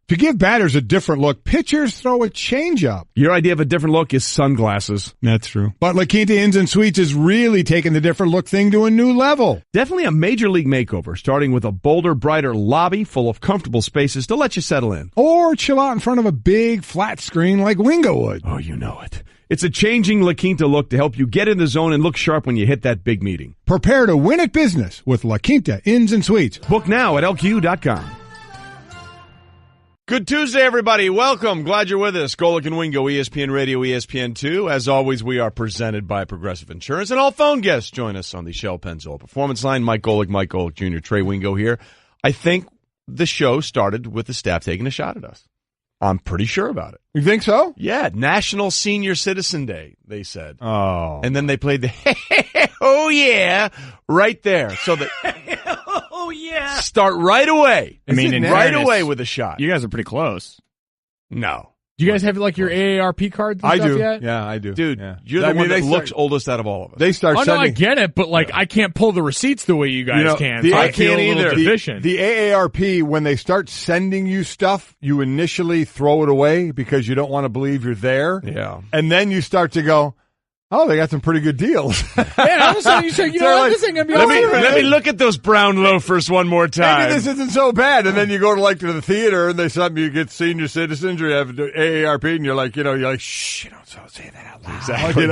To give batters a different look, pitchers throw a changeup. Your idea of a different look is sunglasses. That's true. But La Quinta Inns and Suites is really taking the different look thing to a new level. Definitely a major league makeover, starting with a bolder, brighter lobby full of comfortable spaces to let you settle in. Or chill out in front of a big flat screen like Wingo would. Oh, you know it. It's a changing La Quinta look to help you get in the zone and look sharp when you hit that big meeting. Prepare to win at business with La Quinta Inns and Suites. Book now at LQ.com. Good Tuesday, everybody. Welcome. Glad you're with us. Golic and Wingo, ESPN Radio, ESPN2. As always, we are presented by Progressive Insurance. And all phone guests join us on the Shell Pennzoil Performance Line. Mike Golic Jr., Trey Wingo here. I think the show started with the staff taking a shot at us. I'm pretty sure about it. You think so? Yeah. National Senior Citizen Day, they said. Oh. And then they played the oh, yeah, right there. So that oh, yeah. Start right away. I mean, right away with a shot. You guys are pretty close. No. Do you guys have like your AARP cards and stuff yet? Yeah, I do. Dude, yeah. you're the one that looks oldest out of all of us. They start no, I get it, but like I can't pull the receipts the way you guys can. So I feel a little deficient. The AARP, when they start sending you stuff, you initially throw it away because you don't want to believe you're there. Yeah. And then you start to go, oh, they got some pretty good deals. And all of a sudden you say, you know what, this ain't going to be let me look at those brown loafers one more time. Maybe this isn't so bad. And then you go to the theater and they something you get senior citizens or you have AARP and you're like, shh, you don't say that out loud. Exactly.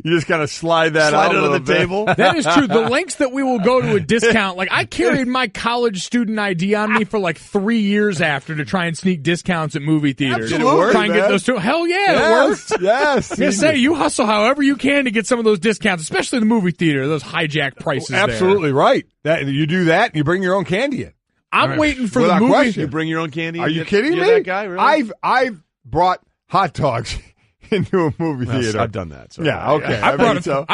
You just kind of slide that out under the table. That is true. The lengths that we will go to a discount, like I carried my college student ID on me for like 3 years after to try and sneak discounts at movie theaters. Absolutely, try and get those two. Hell yeah, it worked. Yes. I say you hustle however you can to get some of those discounts, especially the movie theater, those hijack prices. Absolutely right. You do that and you bring your own candy in. I'm waiting for Without the movie. question. You bring your own candy? Are you kidding me? That guy, really? I've brought hot dogs into a movie theater. I've done that. So yeah, okay. I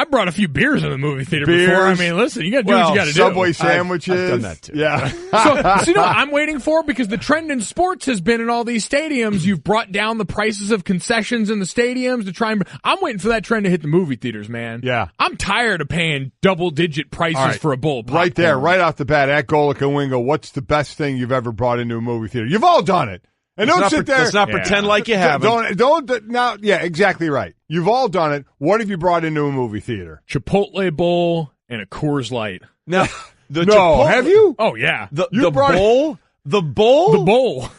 brought a few beers in the movie theater before. I mean, listen, you got to do what you got to do. Subway sandwiches. I've done that too. Yeah. so you know what I'm waiting for? Because the trend in sports has been in all these stadiums, you've brought down the prices of concessions in the stadiums to try and. I'm waiting for that trend to hit the movie theaters, man. Yeah. I'm tired of paying double-digit prices for a bowl of popcorn. Right there, right off the bat, at Golic and Wingo, what's the best thing you've ever brought into a movie theater? You've all done it. And don't sit there. Let's not pretend like you haven't. Don't now. Yeah, exactly right. You've all done it. What have you brought into a movie theater? Chipotle bowl and a Coors Light. Now, have you? Oh yeah. The bowl? The bowl? The bowl.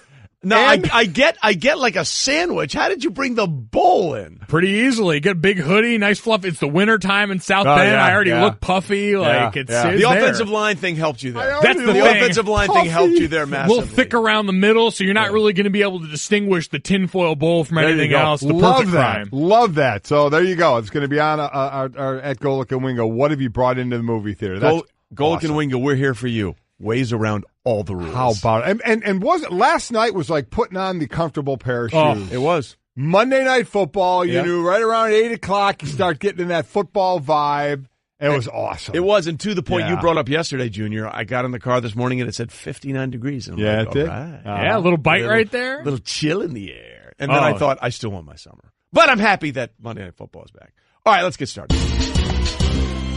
No, I get like a sandwich. How did you bring the bowl in? Pretty easily. Get a big hoodie, nice fluff. It's the winter time in South Bend. Yeah, I already look puffy. Like it's the offensive line thing helped you there. That's the thing. Offensive line thing helped you there A massively. little thick around the middle, so you're not really going to be able to distinguish the tinfoil bowl from anything else. The perfect crime. Love that. So there you go. It's going to be on our at Golic and Wingo. What have you brought into the movie theater? That's Golic and Wingo, we're here for you. Ways around all the rules. How about it? And was it last night was like putting on the comfortable pair of shoes. It was. Monday Night Football, you knew right around 8 o'clock you start getting in that football vibe. It was awesome. It was, and to the point you brought up yesterday, Junior, I got in the car this morning and it said 59 degrees. And I'm like, it did. Right. Yeah, a little bite right there. A little chill in the air. And then I thought, I still want my summer. But I'm happy that Monday Night Football is back. All right, let's get started.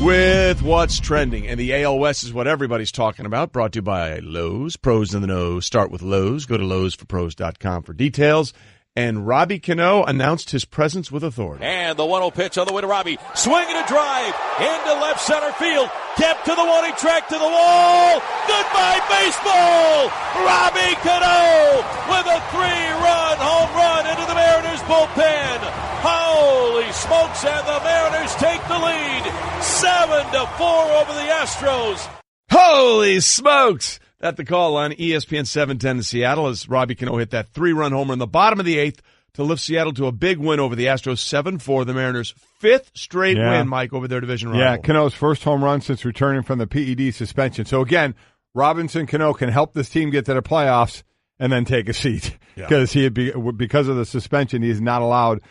With what's trending, and the AL West is what everybody's talking about, brought to you by Lowe's. Pros in the know start with Lowe's. Go to lowesforpros.com for details. And Robbie Cano announced his presence with authority. And the 1-0 pitch on the way to Robbie. Swinging a drive into left center field. Kept to the warning track to the wall. Goodbye baseball. Robbie Cano with a 3-run home run into the Mariners bullpen. Holy smokes, and the Mariners take the lead. 7-4 over the Astros. Holy smokes! At the call on ESPN 710 in Seattle as Robbie Cano hit that 3-run homer in the bottom of the 8th to lift Seattle to a big win over the Astros, 7-4. The Mariners' 5th straight win, Mike, over their division rival. Yeah, Cano's first home run since returning from the PED suspension. So, again, Robinson Cano can help this team get to the playoffs and then take a seat because because of the suspension, he is not allowed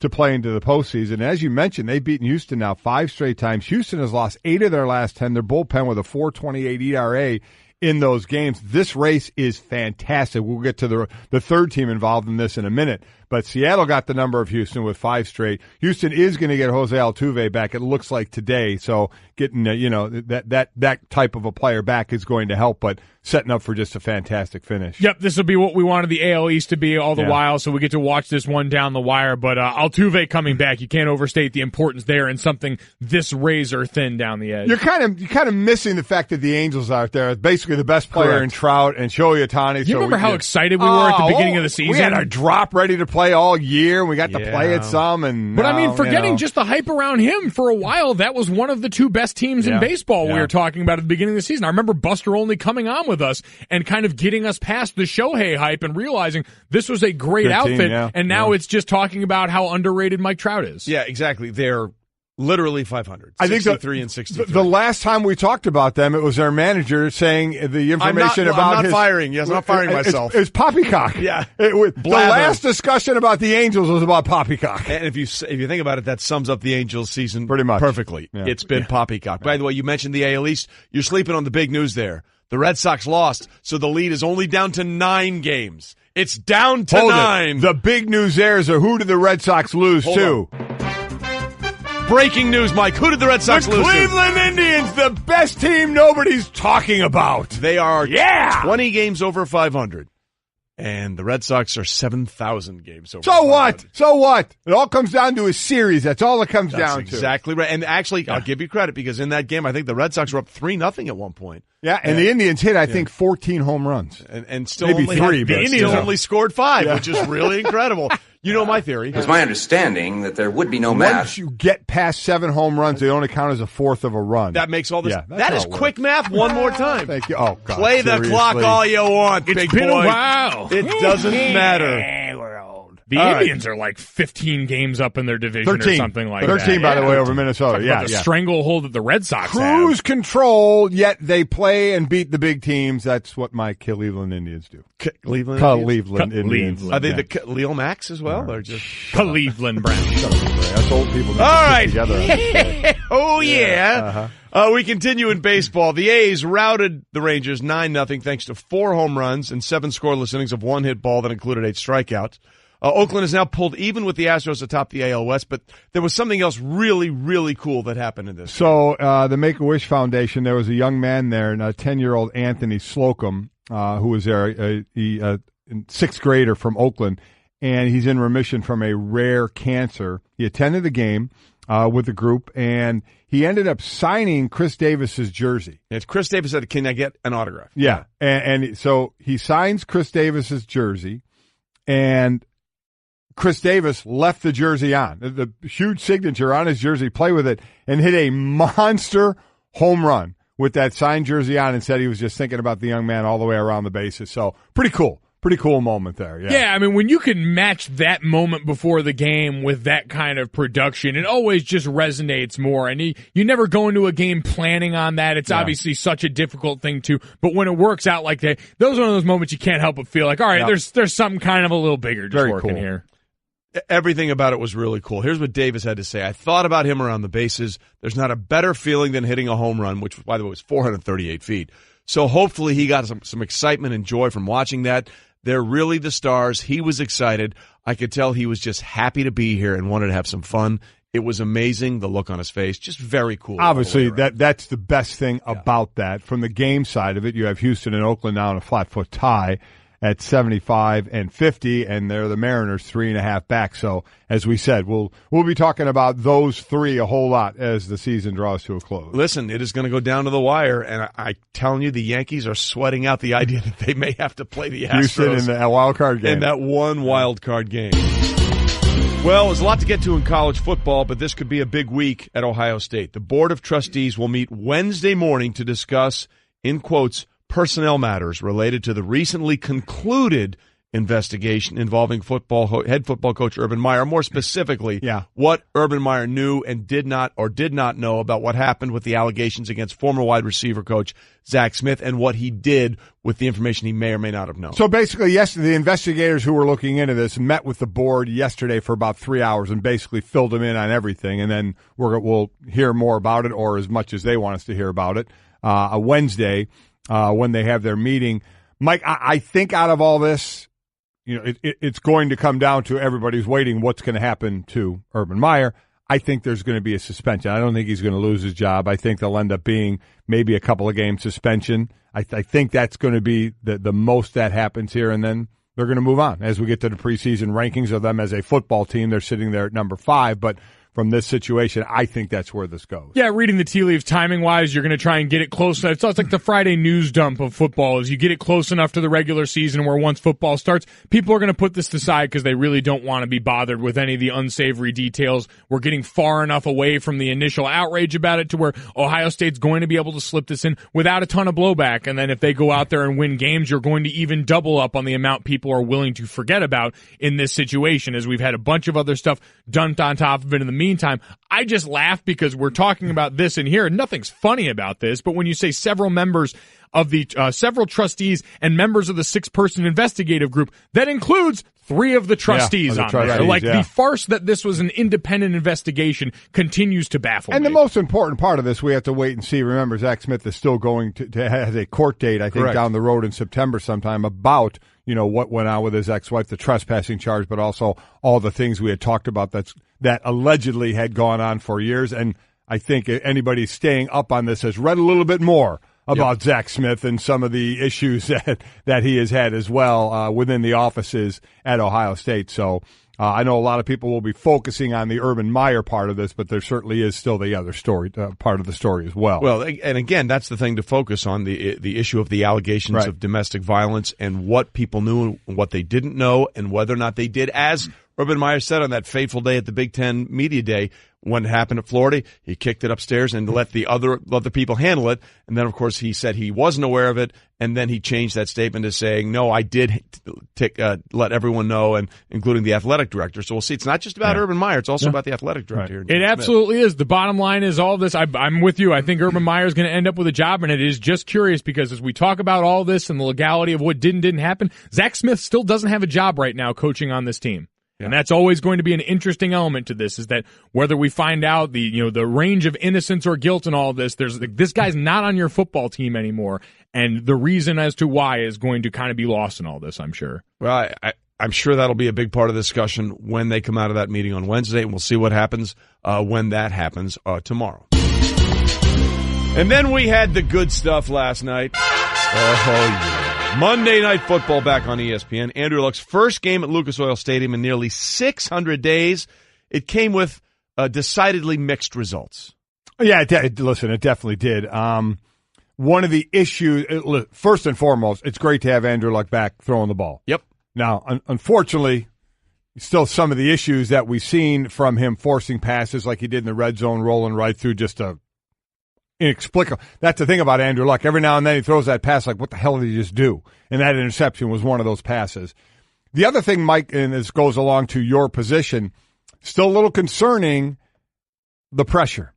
to play into the postseason. As you mentioned, they've beaten Houston now 5 straight times. Houston has lost 8 of their last 10. Their bullpen with a 4.28 ERA in those games. This race is fantastic. We'll get to the third team involved in this in a minute. But Seattle got the number of Houston with 5 straight. Houston is going to get Jose Altuve back, it looks like today. So getting that type of a player back is going to help. But setting up for just a fantastic finish. Yep, this will be what we wanted the AL East to be all the while, so we get to watch this one down the wire. But Altuve coming back, you can't overstate the importance there in something this razor thin down the edge. You're kind of missing the fact that the Angels out there, basically the best player in Trout and Shohei Ohtani. You remember how excited we were at the beginning of the season? We had our drop ready to play all year, and we got to play it some. But I mean, forgetting just the hype around him for a while, that was one of the two best teams in baseball we were talking about at the beginning of the season. I remember Buster Olney coming on with us and kind of getting us past the Shohei hype and realizing this was a great outfit, and now it's just talking about how underrated Mike Trout is. Yeah, exactly. They're literally 500. I think 63 and 63. The last time we talked about them, it was their manager saying the information I'm not firing. Yes, I'm not firing myself. It's poppycock. Yeah. The last discussion about the Angels was about poppycock. And if you think about it, that sums up the Angels season pretty much perfectly. Yeah. It's been poppycock. By the way, you mentioned the AL East. You're sleeping on the big news there. The Red Sox lost, so the lead is only down to 9 games. It's down to 9. The big news there is who did the Red Sox lose to? Breaking news, Mike. Who did the Red Sox lose to? The Cleveland Indians, the best team nobody's talking about. They are 20 games over 500. And the Red Sox are 7,000 games over 500. So what? It all comes down to a series. That's all it comes down to. Exactly right. And actually, I'll give you credit because in that game, I think the Red Sox were up 3-0 at one point. Yeah, and the Indians hit, I think, 14 home runs. And still maybe only 3, the Indians only scored 5, which is really incredible. You know my theory. It's my understanding that there would be no math. Once you get past 7 home runs, they only count as a fourth of a run. That makes all this. Yeah, that is quick math. One more time. Thank you. Oh, God. Play the clock all you want, big boy. It's been a while. It doesn't matter. The Indians are like 15 games up in their division 13. or something like 13, that. 13, by the way, over Minnesota. The stranglehold that the Red Sox Cruise have. control, yet they play and beat the big teams. That's what my Cleveland Indians do. Cleveland Indians. Are they the Leo Max as well? Or just Cleveland Browns. That's old people. All right. Together. Oh, yeah. We continue in baseball. The A's routed the Rangers 9-0 thanks to 4 home runs and 7 scoreless innings of 1 hit ball that included 8 strikeouts. Oakland is now pulled even with the Astros atop the AL West, but there was something else really, really cool that happened in this. So the Make-A-Wish Foundation, there was a young man there, a 10-year-old Anthony Slocum, who was there, a 6th grader from Oakland, and he's in remission from a rare cancer. He attended the game with the group, and he ended up signing Chris Davis's jersey. It's Chris Davis said, "Can I get an autograph?" Yeah, and so he signs Chris Davis's jersey, and Chris Davis left the jersey on, the huge signature on his jersey, play with it, and hit a monster home run with that signed jersey on and said he was just thinking about the young man all the way around the bases. So pretty cool. Pretty cool moment there. Yeah, I mean, when you can match that moment before the game with that kind of production, it always just resonates more. And you never go into a game planning on that. It's obviously such a difficult thing to, but when it works out like that, those are one of those moments you can't help but feel like, all right, there's something kind of a little bigger just working here. Everything about it was really cool. Here's what Davis had to say. I thought about him around the bases. There's not a better feeling than hitting a home run, which, by the way, was 438 feet. So hopefully he got some excitement and joy from watching that. They're really the stars. He was excited. I could tell he was just happy to be here and wanted to have some fun. It was amazing, the look on his face. Just very cool. Obviously, that's the best thing about that. From the game side of it, you have Houston and Oakland now in a flat-foot tie at 75 and 50, and they're the Mariners 3.5 back. So, as we said, we'll be talking about those 3 a whole lot as the season draws to a close. Listen, it is going to go down to the wire, and I'm telling you, the Yankees are sweating out the idea that they may have to play the Astros Houston in the wild card game. In that one wild card game. Well, there's a lot to get to in college football, but this could be a big week at Ohio State. The Board of Trustees will meet Wednesday morning to discuss, in quotes, personnel matters related to the recently concluded investigation involving head football coach Urban Meyer. More specifically, what Urban Meyer knew and did not know about what happened with the allegations against former wide receiver coach Zach Smith and what he did with the information he may or may not have known. So basically, yesterday, the investigators who were looking into this met with the board yesterday for about 3 hours and basically filled them in on everything. And then we'll hear more about it, or as much as they want us to hear about it, a Wednesday. When they have their meeting. Mike, I think out of all this, it's going to come down to everybody's waiting what's going to happen to Urban Meyer. I think there's going to be a suspension. I don't think he's going to lose his job. I think they'll end up being maybe a couple of game suspension. I think that's going to be the most that happens here, and then they're going to move on. As we get to the preseason rankings of them as a football team, they're sitting there at number 5, but from this situation, I think that's where this goes. Yeah, reading the tea leaves, timing-wise, you're going to try and get it close enough. So it's like the Friday news dump of football is you get it close enough to the regular season where once football starts, people are going to put this aside because they really don't want to be bothered with any of the unsavory details. We're getting far enough away from the initial outrage about it to where Ohio State's going to be able to slip this in without a ton of blowback. And then if they go out there and win games, you're going to even double up on the amount people are willing to forget about in this situation, as we've had a bunch of other stuff dumped on top of it in the meantime. I just laugh because we're talking about this in here. Nothing's funny about this, but when you say several members of the several trustees and members of the 6-person investigative group, that includes 3 of the trustees on there. Like the farce that this was an independent investigation continues to baffle me. And the most important part of this, we have to wait and see. Remember, Zach Smith is still going to has a court date, I think, down the road in September sometime about what went on with his ex-wife, the trespassing charge, but also all the things we had talked about that allegedly had gone on for years. And I think anybody staying up on this has read a little bit more about Zach Smith and some of the issues that he has had as well within the offices at Ohio State. So I know a lot of people will be focusing on the Urban Meyer part of this, but there certainly is still the other story, part of the story as well. Well, and again, that's the thing to focus on, the issue of the allegations of domestic violence and what people knew and what they didn't know and whether or not they did. As Urban Meyer said on that fateful day at the Big Ten Media Day, when it happened at Florida, he kicked it upstairs and let the other people handle it. And then, of course, he said he wasn't aware of it. And then he changed that statement to saying, no, I did let everyone know, and including the athletic director. So we'll see. It's not just about Urban Meyer. It's also about the athletic director. It absolutely is. The bottom line is all this. I'm with you. I think Urban Meyer is going to end up with a job, and it is just curious because as we talk about all this and the legality of what didn't happen, Zach Smith still doesn't have a job right now coaching on this team. And that's always going to be an interesting element to this, is that whether we find out the range of innocence or guilt in all of this, this guy's not on your football team anymore, and the reason as to why is going to kind of be lost in all this, I'm sure. Well, I'm sure that'll be a big part of the discussion when they come out of that meeting on Wednesday, and we'll see what happens when that happens tomorrow. And then we had the good stuff last night. Oh, yeah. Monday Night Football back on ESPN. Andrew Luck's first game at Lucas Oil Stadium in nearly 600 days. It came with decidedly mixed results. Yeah, it definitely did. One of the issues, first and foremost, it's great to have Andrew Luck back throwing the ball. Yep. Now, unfortunately, still some of the issues that we've seen from him forcing passes like he did in the red zone, rolling right through just inexplicable. That's the thing about Andrew Luck. Every now and then he throws that pass like, what the hell did he just do? And that interception was one of those passes. The other thing, Mike, and this goes along to your position, still a little concerning, the pressure.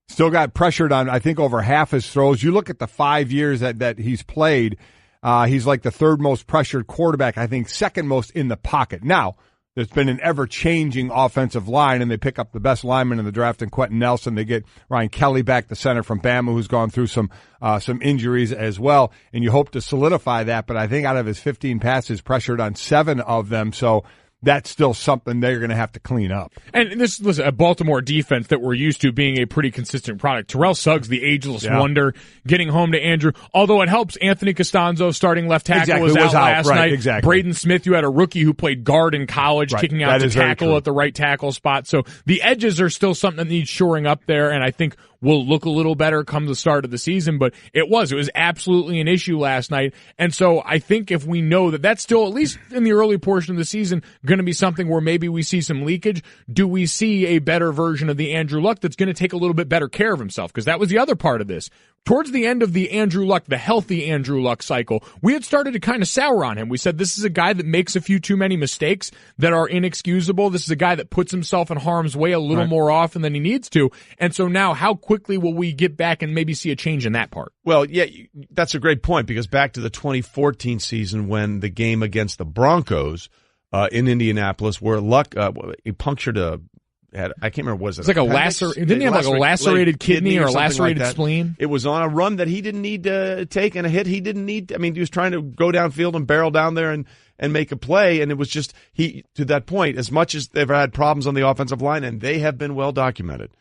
Still got pressured on, I think, over half his throws. You look at the 5 years that he's played, he's like the 3rd most pressured quarterback, I think 2nd most in the pocket. Now, there's been an ever-changing offensive line, and they pick up the best lineman in the draft in Quentin Nelson. They get Ryan Kelly back, the center from Bama, who's gone through some injuries as well, and you hope to solidify that. But I think out of his 15 passes, pressured on 7 of them, so that's still something they're going to have to clean up. And this was a Baltimore defense that we're used to being a pretty consistent product. Terrell Suggs, the ageless wonder, getting home to Andrew. Although it helps, Anthony Costanzo, starting left tackle, was out last night. Exactly. Braden Smith, you had a rookie who played guard in college, kicking out to tackle at the right tackle spot. So the edges are still something that needs shoring up there, and I think will look a little better come the start of the season, but it was absolutely an issue last night. And so I think if we know that that's still, at least in the early portion of the season, going to be something where maybe we see some leakage, do we see a better version of the Andrew Luck that's going to take a little bit better care of himself? Because that was the other part of this. Towards the end of the Andrew Luck, the healthy Andrew Luck cycle, we had started to kind of sour on him. We said this is a guy that makes a few too many mistakes that are inexcusable. This is a guy that puts himself in harm's way a little more often than he needs to. And so now how quickly will we get back and maybe see a change in that part? Well, yeah, that's a great point, because back to the 2014 season when the game against the Broncos in Indianapolis, where Luck he punctured had, I can't remember, was it? It's like didn't he have like a lacerated kidney or a lacerated spleen? It was on a run that he didn't need to take and a hit he didn't need. I mean, he was trying to go downfield and barrel down there and make a play, and it was just, to that point, as much as they've had problems on the offensive line, and they have been well documented,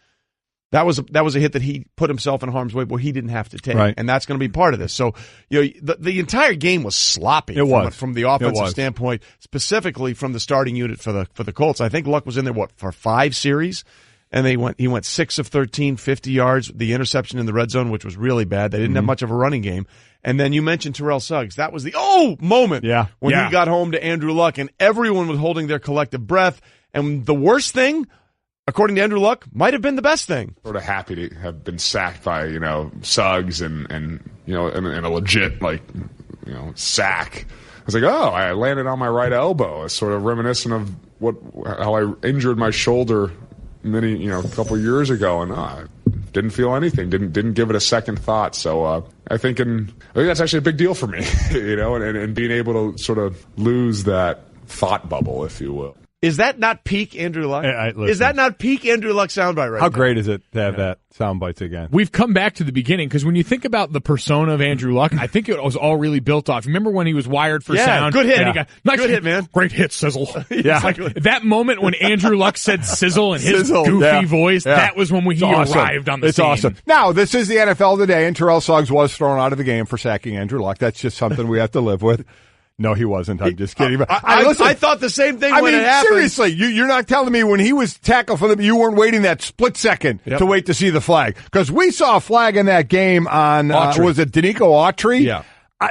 that was a hit that he put himself in harm's way where he didn't have to take, right. And that's going to be part of this. So, the entire game was sloppy. From the offensive standpoint, specifically from the starting unit for the Colts. I think Luck was in there for 5 series, and he went 6 of 13, 50 yards. The interception in the red zone, which was really bad. They didn't have much of a running game. And then you mentioned Terrell Suggs. That was the moment when he got home to Andrew Luck, and everyone was holding their collective breath. And the worst thing, according to Andrew Luck, might have been the best thing. Sort of happy to have been sacked by, Suggs and a legit, sack. I was like, I landed on my right elbow. It's sort of reminiscent of how I injured my shoulder a couple years ago, and I didn't feel anything. Didn't give it a second thought. So I think that's actually a big deal for me, and being able to sort of lose that thought bubble, if you will. Is that not peak Andrew Luck? Is that not peak Andrew Luck soundbite right How now? great is it to have that soundbites again? We've come back to the beginning, because when you think about the persona of Andrew Luck, I think it was all really built off. Remember when he was wired for sound? Good hit. And he got, nice good hit, man. Great hit, Sizzle. Exactly. That moment when Andrew Luck said Sizzle in his goofy voice, that was when he arrived on the scene. It's awesome. Now, this is the NFL today, and Terrell Suggs was thrown out of the game for sacking Andrew Luck. That's just something we have to live with. No, he wasn't. I'm just kidding. I thought the same thing when it happened. Seriously, you're not telling me when he was tackled for them, you weren't waiting that split second to wait to see the flag? Because we saw a flag in that game on, was it Danico Autry? Yeah.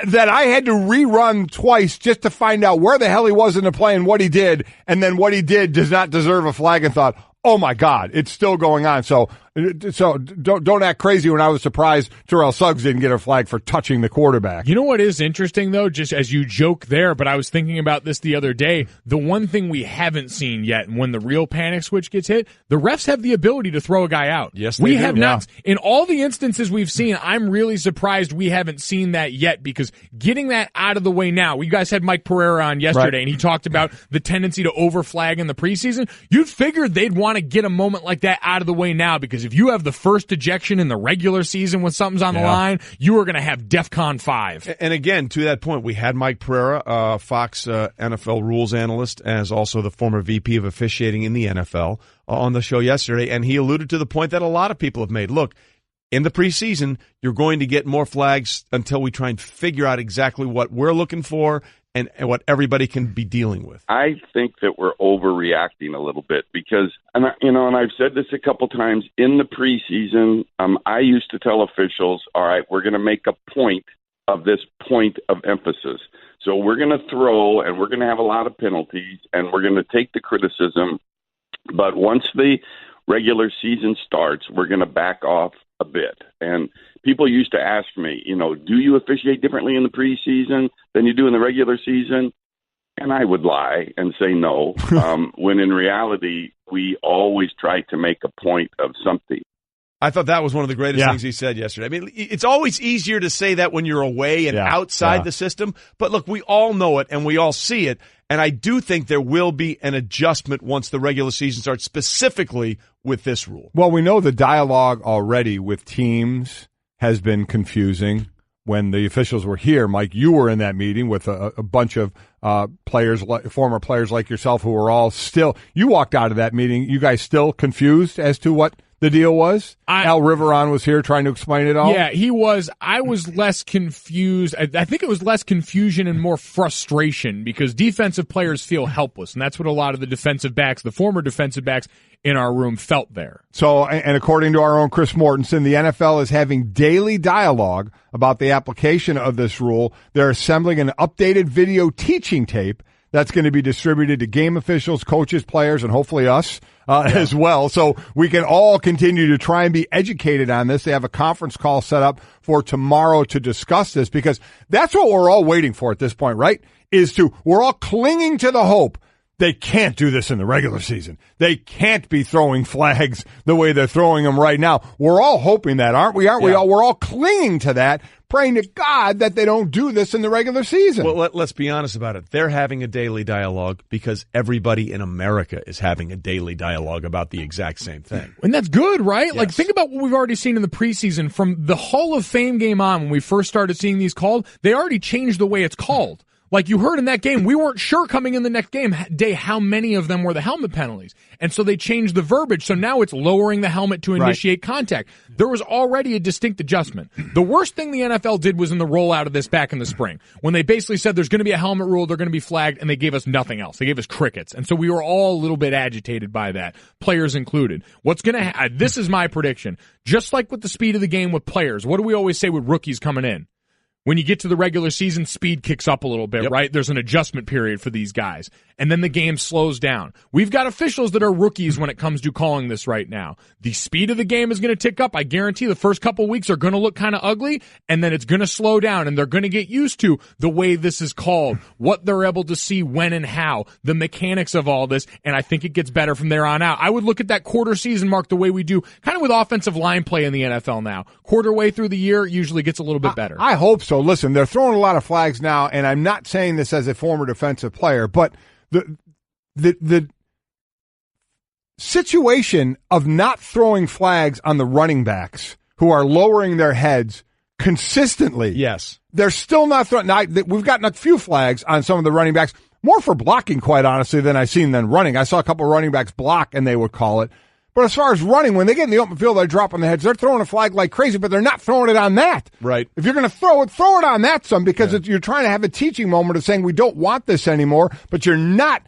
That I had to rerun twice just to find out where the hell he was in the play and what he did. And then what he did does not deserve a flag, and thought, oh my God, it's still going on. So don't act crazy when I was surprised Terrell Suggs didn't get a flag for touching the quarterback. You know what is interesting, though, just as you joke there, but I was thinking about this the other day, the one thing we haven't seen yet, when the real panic switch gets hit, the refs have the ability to throw a guy out. Yes, they do. We have not. In all the instances we've seen, I'm really surprised we haven't seen that yet, because getting that out of the way now, you guys had Mike Pereira on yesterday, and he talked about the tendency to overflag in the preseason. You'd figured they'd want to get a moment like that out of the way now, because if you have the first ejection in the regular season when something's on the line, you are going to have DEFCON 5. And again, to that point, we had Mike Pereira, Fox NFL rules analyst, as also the former VP of officiating in the NFL, on the show yesterday, and he alluded to the point that a lot of people have made. Look, in the preseason, you're going to get more flags until we try and figure out exactly what we're looking for and what everybody can be dealing with. I think that we're overreacting a little bit, because, and I've said this a couple times, in the preseason, I used to tell officials, all right, we're going to make a point of this point of emphasis. So we're going to throw, and we're going to have a lot of penalties, and we're going to take the criticism. But once the regular season starts, we're going to back off a bit. And people used to ask me, do you officiate differently in the preseason than you do in the regular season? And I would lie and say no, when in reality, we always try to make a point of something. I thought that was one of the greatest things he said yesterday. I mean, it's always easier to say that when you're away and outside the system. But look, we all know it and we all see it. And I do think there will be an adjustment once the regular season starts, specifically with this rule. Well, we know the dialogue already with teams has been confusing. When the officials were here, Mike, you were in that meeting with a bunch of players, former players like yourself, who were all still. You walked out of that meeting, you guys still confused as to what the deal was? Al Riveron was here trying to explain it all? Yeah, he was. I was less confused. I think it was less confusion and more frustration, because defensive players feel helpless, and that's what a lot of the defensive backs, the former defensive backs in our room, felt there. So, and according to our own Chris Mortensen, the NFL is having daily dialogue about the application of this rule. They're assembling an updated video teaching tape that's going to be distributed to game officials, coaches, players, and hopefully us as well. So we can all continue to try and be educated on this. They have a conference call set up for tomorrow to discuss this, because that's what we're all waiting for at this point, right? We're all clinging to the hope they can't do this in the regular season. They can't be throwing flags the way they're throwing them right now. We're all hoping that, aren't we? We're all clinging to that, praying to God that they don't do this in the regular season. Well, let's be honest about it. They're having a daily dialogue because everybody in America is having a daily dialogue about the exact same thing. And that's good, right? Yes. Like, think about what we've already seen in the preseason. From the Hall of Fame game on, when we first started seeing these called, they already changed the way it's called. Like you heard in that game, we weren't sure coming in the next game day how many of them were the helmet penalties. And so they changed the verbiage. So now it's lowering the helmet to initiate contact. There was already a distinct adjustment. The worst thing the NFL did was in the rollout of this back in the spring, when they basically said there's going to be a helmet rule, they're going to be flagged, and they gave us nothing else. They gave us crickets. And so we were all a little bit agitated by that, players included. What's going to this is my prediction. Just like with the speed of the game with players, what do we always say with rookies coming in? When you get to the regular season, speed kicks up a little bit, right? There's an adjustment period for these guys. And then the game slows down. We've got officials that are rookies when it comes to calling this right now. The speed of the game is going to tick up. I guarantee the first couple weeks are going to look kind of ugly, and then it's going to slow down, and they're going to get used to the way this is called, what they're able to see when and how, the mechanics of all this, and I think it gets better from there on out. I would look at that quarter season mark the way we do kind of with offensive line play in the NFL now. Quarter way through the year usually gets a little bit better. I hope so. Listen, they're throwing a lot of flags now, and I'm not saying this as a former defensive player, but the situation of not throwing flags on the running backs who are lowering their heads consistently. Yes. They're still not throwing. Now, we've gotten a few flags on some of the running backs, more for blocking, quite honestly, than I've seen them running. I saw a couple of running backs block, and they would call it. But as far as running, when they get in the open field, they're dropping their heads. They're throwing a flag like crazy, but they're not throwing it on that. Right. If you're going to throw it on that, son, because you're trying to have a teaching moment of saying we don't want this anymore, but you're not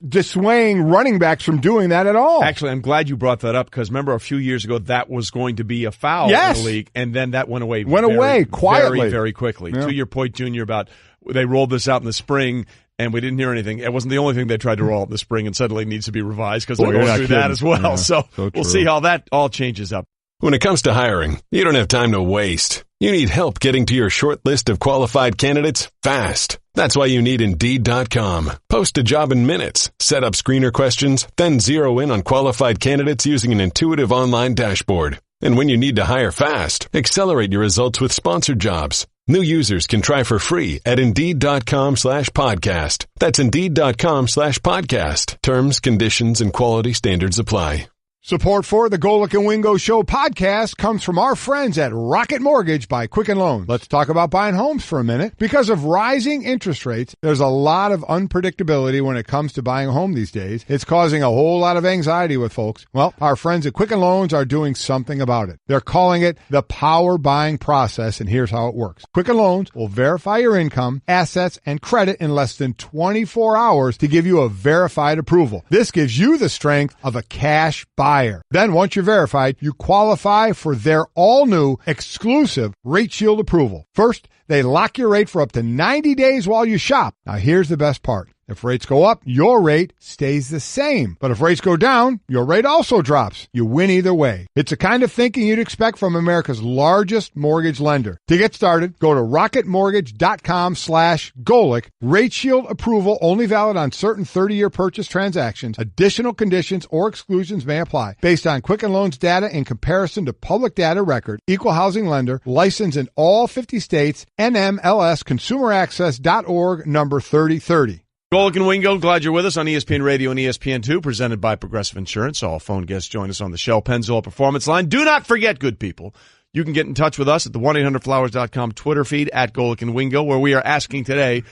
dissuading running backs from doing that at all. Actually, I'm glad you brought that up because remember a few years ago that was going to be a foul in the league, and then that went away. Quietly. Very, very quickly. Yeah. To your point, Junior, about they rolled this out in the spring, and we didn't hear anything. It wasn't the only thing they tried to roll out in the spring, and suddenly it needs to be revised because they're going through that as well. Yeah, so we'll see how that all changes up. When it comes to hiring, you don't have time to waste. You need help getting to your short list of qualified candidates fast. That's why you need Indeed.com. Post a job in minutes, set up screener questions, then zero in on qualified candidates using an intuitive online dashboard. And when you need to hire fast, accelerate your results with sponsored jobs. New users can try for free at Indeed.com/podcast. That's Indeed.com/podcast. Terms, conditions, and quality standards apply. Support for the Golic and Wingo Show podcast comes from our friends at Rocket Mortgage by Quicken Loans. Let's talk about buying homes for a minute. Because of rising interest rates, there's a lot of unpredictability when it comes to buying a home these days. It's causing a whole lot of anxiety with folks. Well, our friends at Quicken Loans are doing something about it. They're calling it the power buying process, and here's how it works. Quicken Loans will verify your income, assets, and credit in less than 24 hours to give you a verified approval. This gives you the strength of a cash buyer. Then once you're verified, you qualify for their all-new exclusive Rate Shield approval. First, they lock your rate for up to 90 days while you shop. Now here's the best part. If rates go up, your rate stays the same. But if rates go down, your rate also drops. You win either way. It's the kind of thinking you'd expect from America's largest mortgage lender. To get started, go to rocketmortgage.com/Golic. Rate Shield approval only valid on certain 30-year purchase transactions. Additional conditions or exclusions may apply. Based on Quicken Loans data in comparison to public data record. Equal housing lender. Licensed in all 50 states. NMLS ConsumerAccess.org number 3030. Golic and Wingo, glad you're with us on ESPN Radio and ESPN2, presented by Progressive Insurance. All phone guests join us on the Shell Pennzoil Performance Line. Do not forget, good people, you can get in touch with us at the 1-800-Flowers.com Twitter feed at Golic and Wingo, where we are asking today,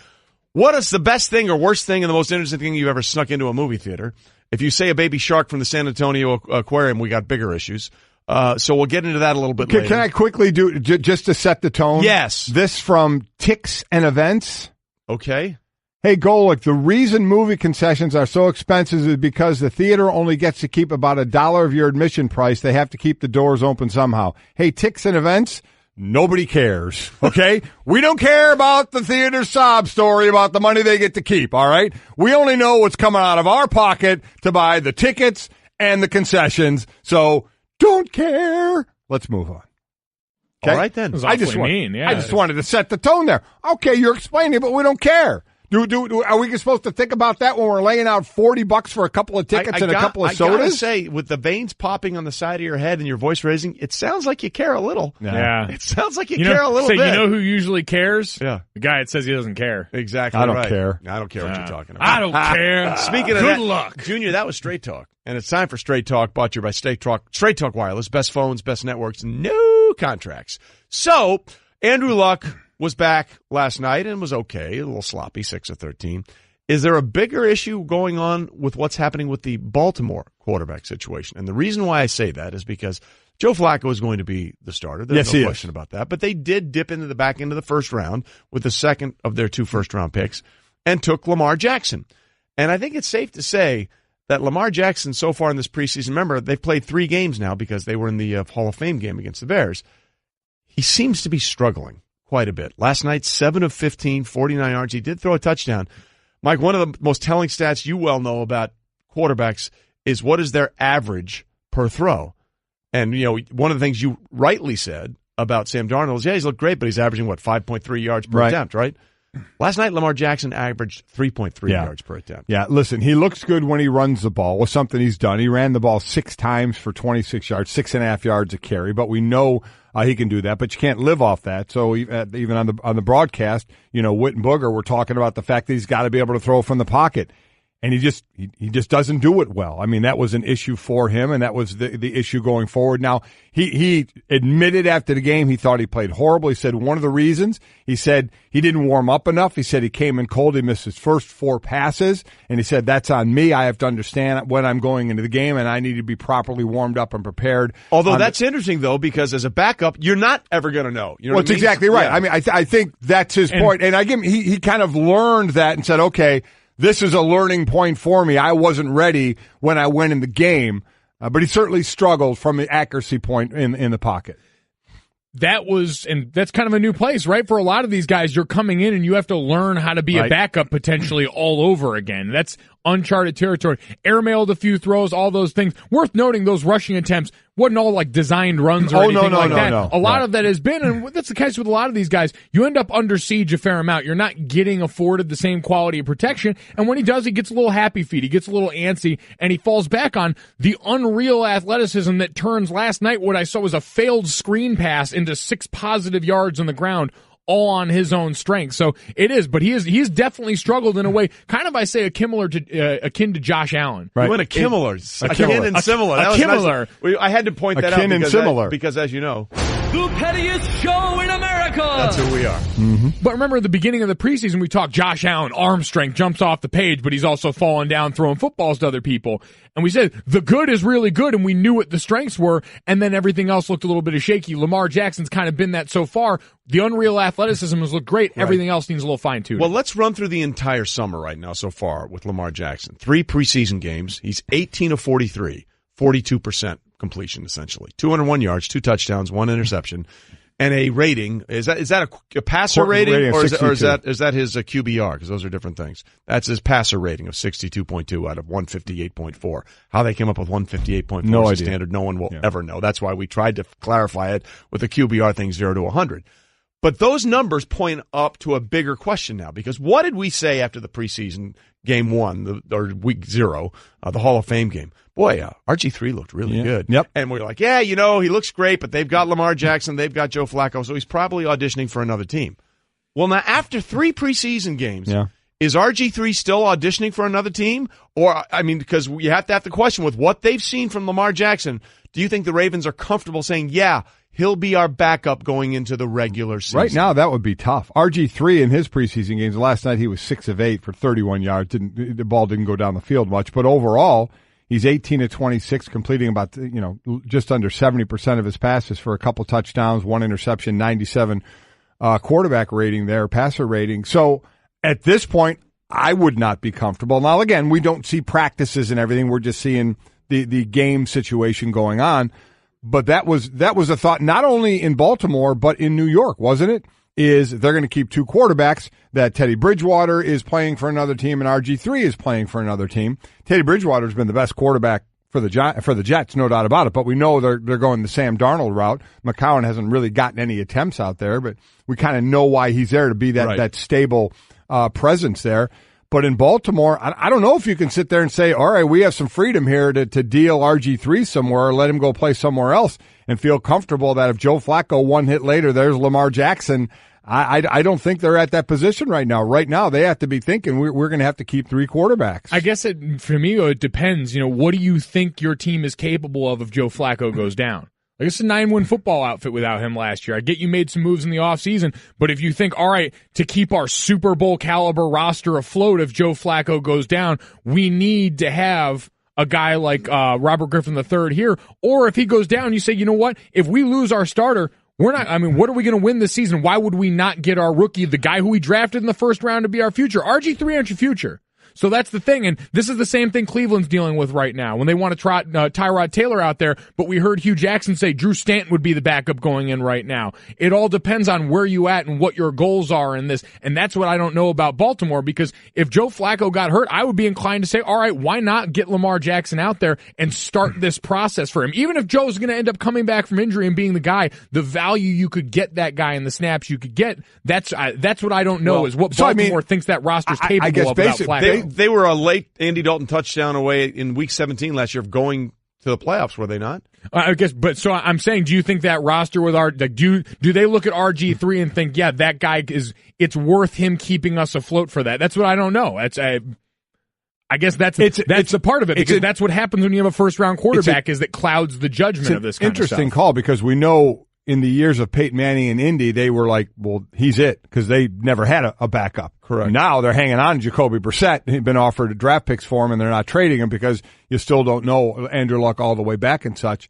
what is the best thing or worst thing and the most interesting thing you've ever snuck into a movie theater? If you say a baby shark from the San Antonio Aquarium, we got bigger issues. So we'll get into that a little bit later. Can I quickly do, just to set the tone? Yes. This from Ticks and Events. Okay. Hey, Golic, the reason movie concessions are so expensive is because the theater only gets to keep about $1 of your admission price. They have to keep the doors open somehow. Hey, Ticks and Events, nobody cares, okay? We don't care about the theater sob story about the money they get to keep, all right? We only know what's coming out of our pocket to buy the tickets and the concessions, so don't care. Let's move on. Okay? All right, then. I just wanted to set the tone there. Okay, you're explaining, but we don't care. Are we supposed to think about that when we're laying out $40 for a couple of tickets and a couple of sodas? I gotta say, with the veins popping on the side of your head and your voice raising, it sounds like you care a little. Yeah. It sounds like you care a little bit. You know who usually cares? Yeah. The guy that says he doesn't care. Exactly. I don't care. I don't care what you're talking about. I don't care. Speaking of Good that, luck. Junior, that was Straight Talk. And it's time for Straight Talk, brought to you by Straight Talk Wireless. Best phones, best networks, no contracts. So, Andrew Luck was back last night and was okay, a little sloppy, 6 of 13. Is there a bigger issue going on with what's happening with the Baltimore quarterback situation? And the reason why I say that is because Joe Flacco is going to be the starter. There's no question about that. But they did dip into the back end of the first round with the second of their 2 first-round picks and took Lamar Jackson. And I think it's safe to say that Lamar Jackson so far in this preseason, remember, they've played 3 games now because they were in the Hall of Fame game against the Bears. He seems to be struggling quite a bit. Last night, 7 of 15, 49 yards. He did throw a touchdown. Mike, one of the most telling stats you well know about quarterbacks is what is their average per throw. And, one of the things you rightly said about Sam Darnold is, he's looked great, but he's averaging, 5.3 yards per attempt, right? Last night, Lamar Jackson averaged 3.3 yards per attempt. Yeah, listen, he looks good when he runs the ball. Was something he's done. He ran the ball 6 times for 26 yards, 6.5 yards a carry. But we know he can do that. But you can't live off that. So even on the broadcast, Whit and Booger were talking about the fact that he's got to be able to throw from the pocket. And he just doesn't do it well. I mean, that was an issue for him, and that was the issue going forward. Now, he admitted after the game he thought he played horrible. He said one of the reasons, he said he didn't warm up enough. He said he came in cold. He missed his first 4 passes, and he said that's on me. I have to understand when I'm going into the game, and I need to be properly warmed up and prepared. Although that's interesting, though, because as a backup, you're not ever going to know. You know that's exactly right. Yeah. I mean, I think that's his point. And I give him, he kind of learned that and said, okay, this is a learning point for me. I wasn't ready when I went in the game, but he certainly struggled from the accuracy point in the pocket. And that's kind of a new place, right? For a lot of these guys, you're coming in and you have to learn how to be a backup potentially all over again. That's uncharted territory. Airmailed a few throws, all those things. Worth noting, those rushing attempts wasn't all like designed runs or anything like that. No. A lot of that has been, and that's the case with a lot of these guys, you end up under siege a fair amount. You're not getting afforded the same quality of protection, and when he does, he gets a little happy feet. He gets a little antsy, and he falls back on the unreal athleticism that turns last night what I saw was a failed screen pass into 6 positive yards on the ground, all on his own strength. So it is, but he's definitely struggled in a way, kind of, I say, akin to Josh Allen. Right. You went akin and similar. That was Nice. I had to point that out because as you know, the pettiest show in America. That's who we are. Mm-hmm. But remember, at the beginning of the preseason, we talked Josh Allen, arm strength, jumps off the page, but he's also falling down, throwing footballs to other people. And we said the good is really good, and we knew what the strengths were, and then everything else looked a little bit shaky. Lamar Jackson's kind of been that so far. The unreal athleticism has looked great. Right. Everything else needs a little fine-tuning. Well, let's run through the entire summer right now so far with Lamar Jackson. 3 preseason games. He's 18 of 43, 42% completion, essentially. 201 yards, 2 touchdowns, 1 interception. And a rating, is that a passer rating or is that his QBR? Because those are different things. That's his passer rating of 62.2 out of 158.4. How they came up with 158.4 is a standard no one will ever know. That's why we tried to clarify it with the QBR thing 0 to 100. But those numbers point up to a bigger question now, because what did we say after the preseason game 1 or week 0, the Hall of Fame game? Boy, RG3 looked really good. Yep. And we're like, he looks great, but they've got Lamar Jackson, they've got Joe Flacco, so he's probably auditioning for another team. Well, now, after 3 preseason games, is RG3 still auditioning for another team? Or, because you have to have the question, with what they've seen from Lamar Jackson, do you think the Ravens are comfortable saying, he'll be our backup going into the regular season? Right now, that would be tough. RG3 in his preseason games, last night he was 6 of 8 for 31 yards. The ball didn't go down the field much, but overall, he's 18 of 26, completing about, just under 70% of his passes for a couple touchdowns, 1 interception, 97 quarterback rating there, passer rating. So at this point, I would not be comfortable. Now, again, we don't see practices and everything. We're just seeing the game situation going on. But that was a thought not only in Baltimore, but in New York, wasn't it? Is they're going to keep 2 quarterbacks, that Teddy Bridgewater is playing for another team and RG3 is playing for another team. Teddy Bridgewater's been the best quarterback for the Jets, no doubt about it, but we know they're going the Sam Darnold route. McCown hasn't really gotten any attempts out there, but we kind of know why he's there, to be that stable presence there. But in Baltimore, I don't know if you can sit there and say, all right, we have some freedom here to deal RG3 somewhere or let him go play somewhere else and feel comfortable that if Joe Flacco one hit later, there's Lamar Jackson. I don't think they're at that position right now. Right now, they have to be thinking we're going to have to keep 3 quarterbacks. I guess for me, it depends. What do you think your team is capable of if Joe Flacco goes down? Like, it's a 9-win football outfit without him last year. I get you made some moves in the offseason, but if you think, all right, to keep our Super Bowl caliber roster afloat if Joe Flacco goes down, we need to have a guy like Robert Griffin III here. Or if he goes down, you say, you know what? If we lose our starter, what are we going to win this season? Why would we not get our rookie, the guy who we drafted in the first round, to be our future? RG3 aren't your future. So that's the thing, and this is the same thing Cleveland's dealing with right now when they want to trot Tyrod Taylor out there, but we heard Hugh Jackson say Drew Stanton would be the backup going in right now. It all depends on where you at and what your goals are in this, and that's what I don't know about Baltimore, because if Joe Flacco got hurt, I would be inclined to say, all right, why not get Lamar Jackson out there and start this process for him? Even if Joe's going to end up coming back from injury and being the guy, the value you could get that guy and the snaps you could get, that's what I don't know is what Baltimore thinks that roster's capable of without Flacco. They were a late Andy Dalton touchdown away in Week 17 last year of going to the playoffs, were they not? I guess, but so I'm saying, do you think that roster with do they look at RG3 and think, yeah, that guy it's worth him keeping us afloat for that? That's what I don't know. I guess that's a part of it, because that's what happens when you have a first-round quarterback, is that clouds the judgment of this kind of stuff. Interesting call, because we know in the years of Peyton Manning and Indy, they were like, well, he's it, because they never had a backup. Correct. Now they're hanging on to Jacoby Brissett. He'd been offered draft picks for him, and they're not trading him because you still don't know Andrew Luck all the way back and such.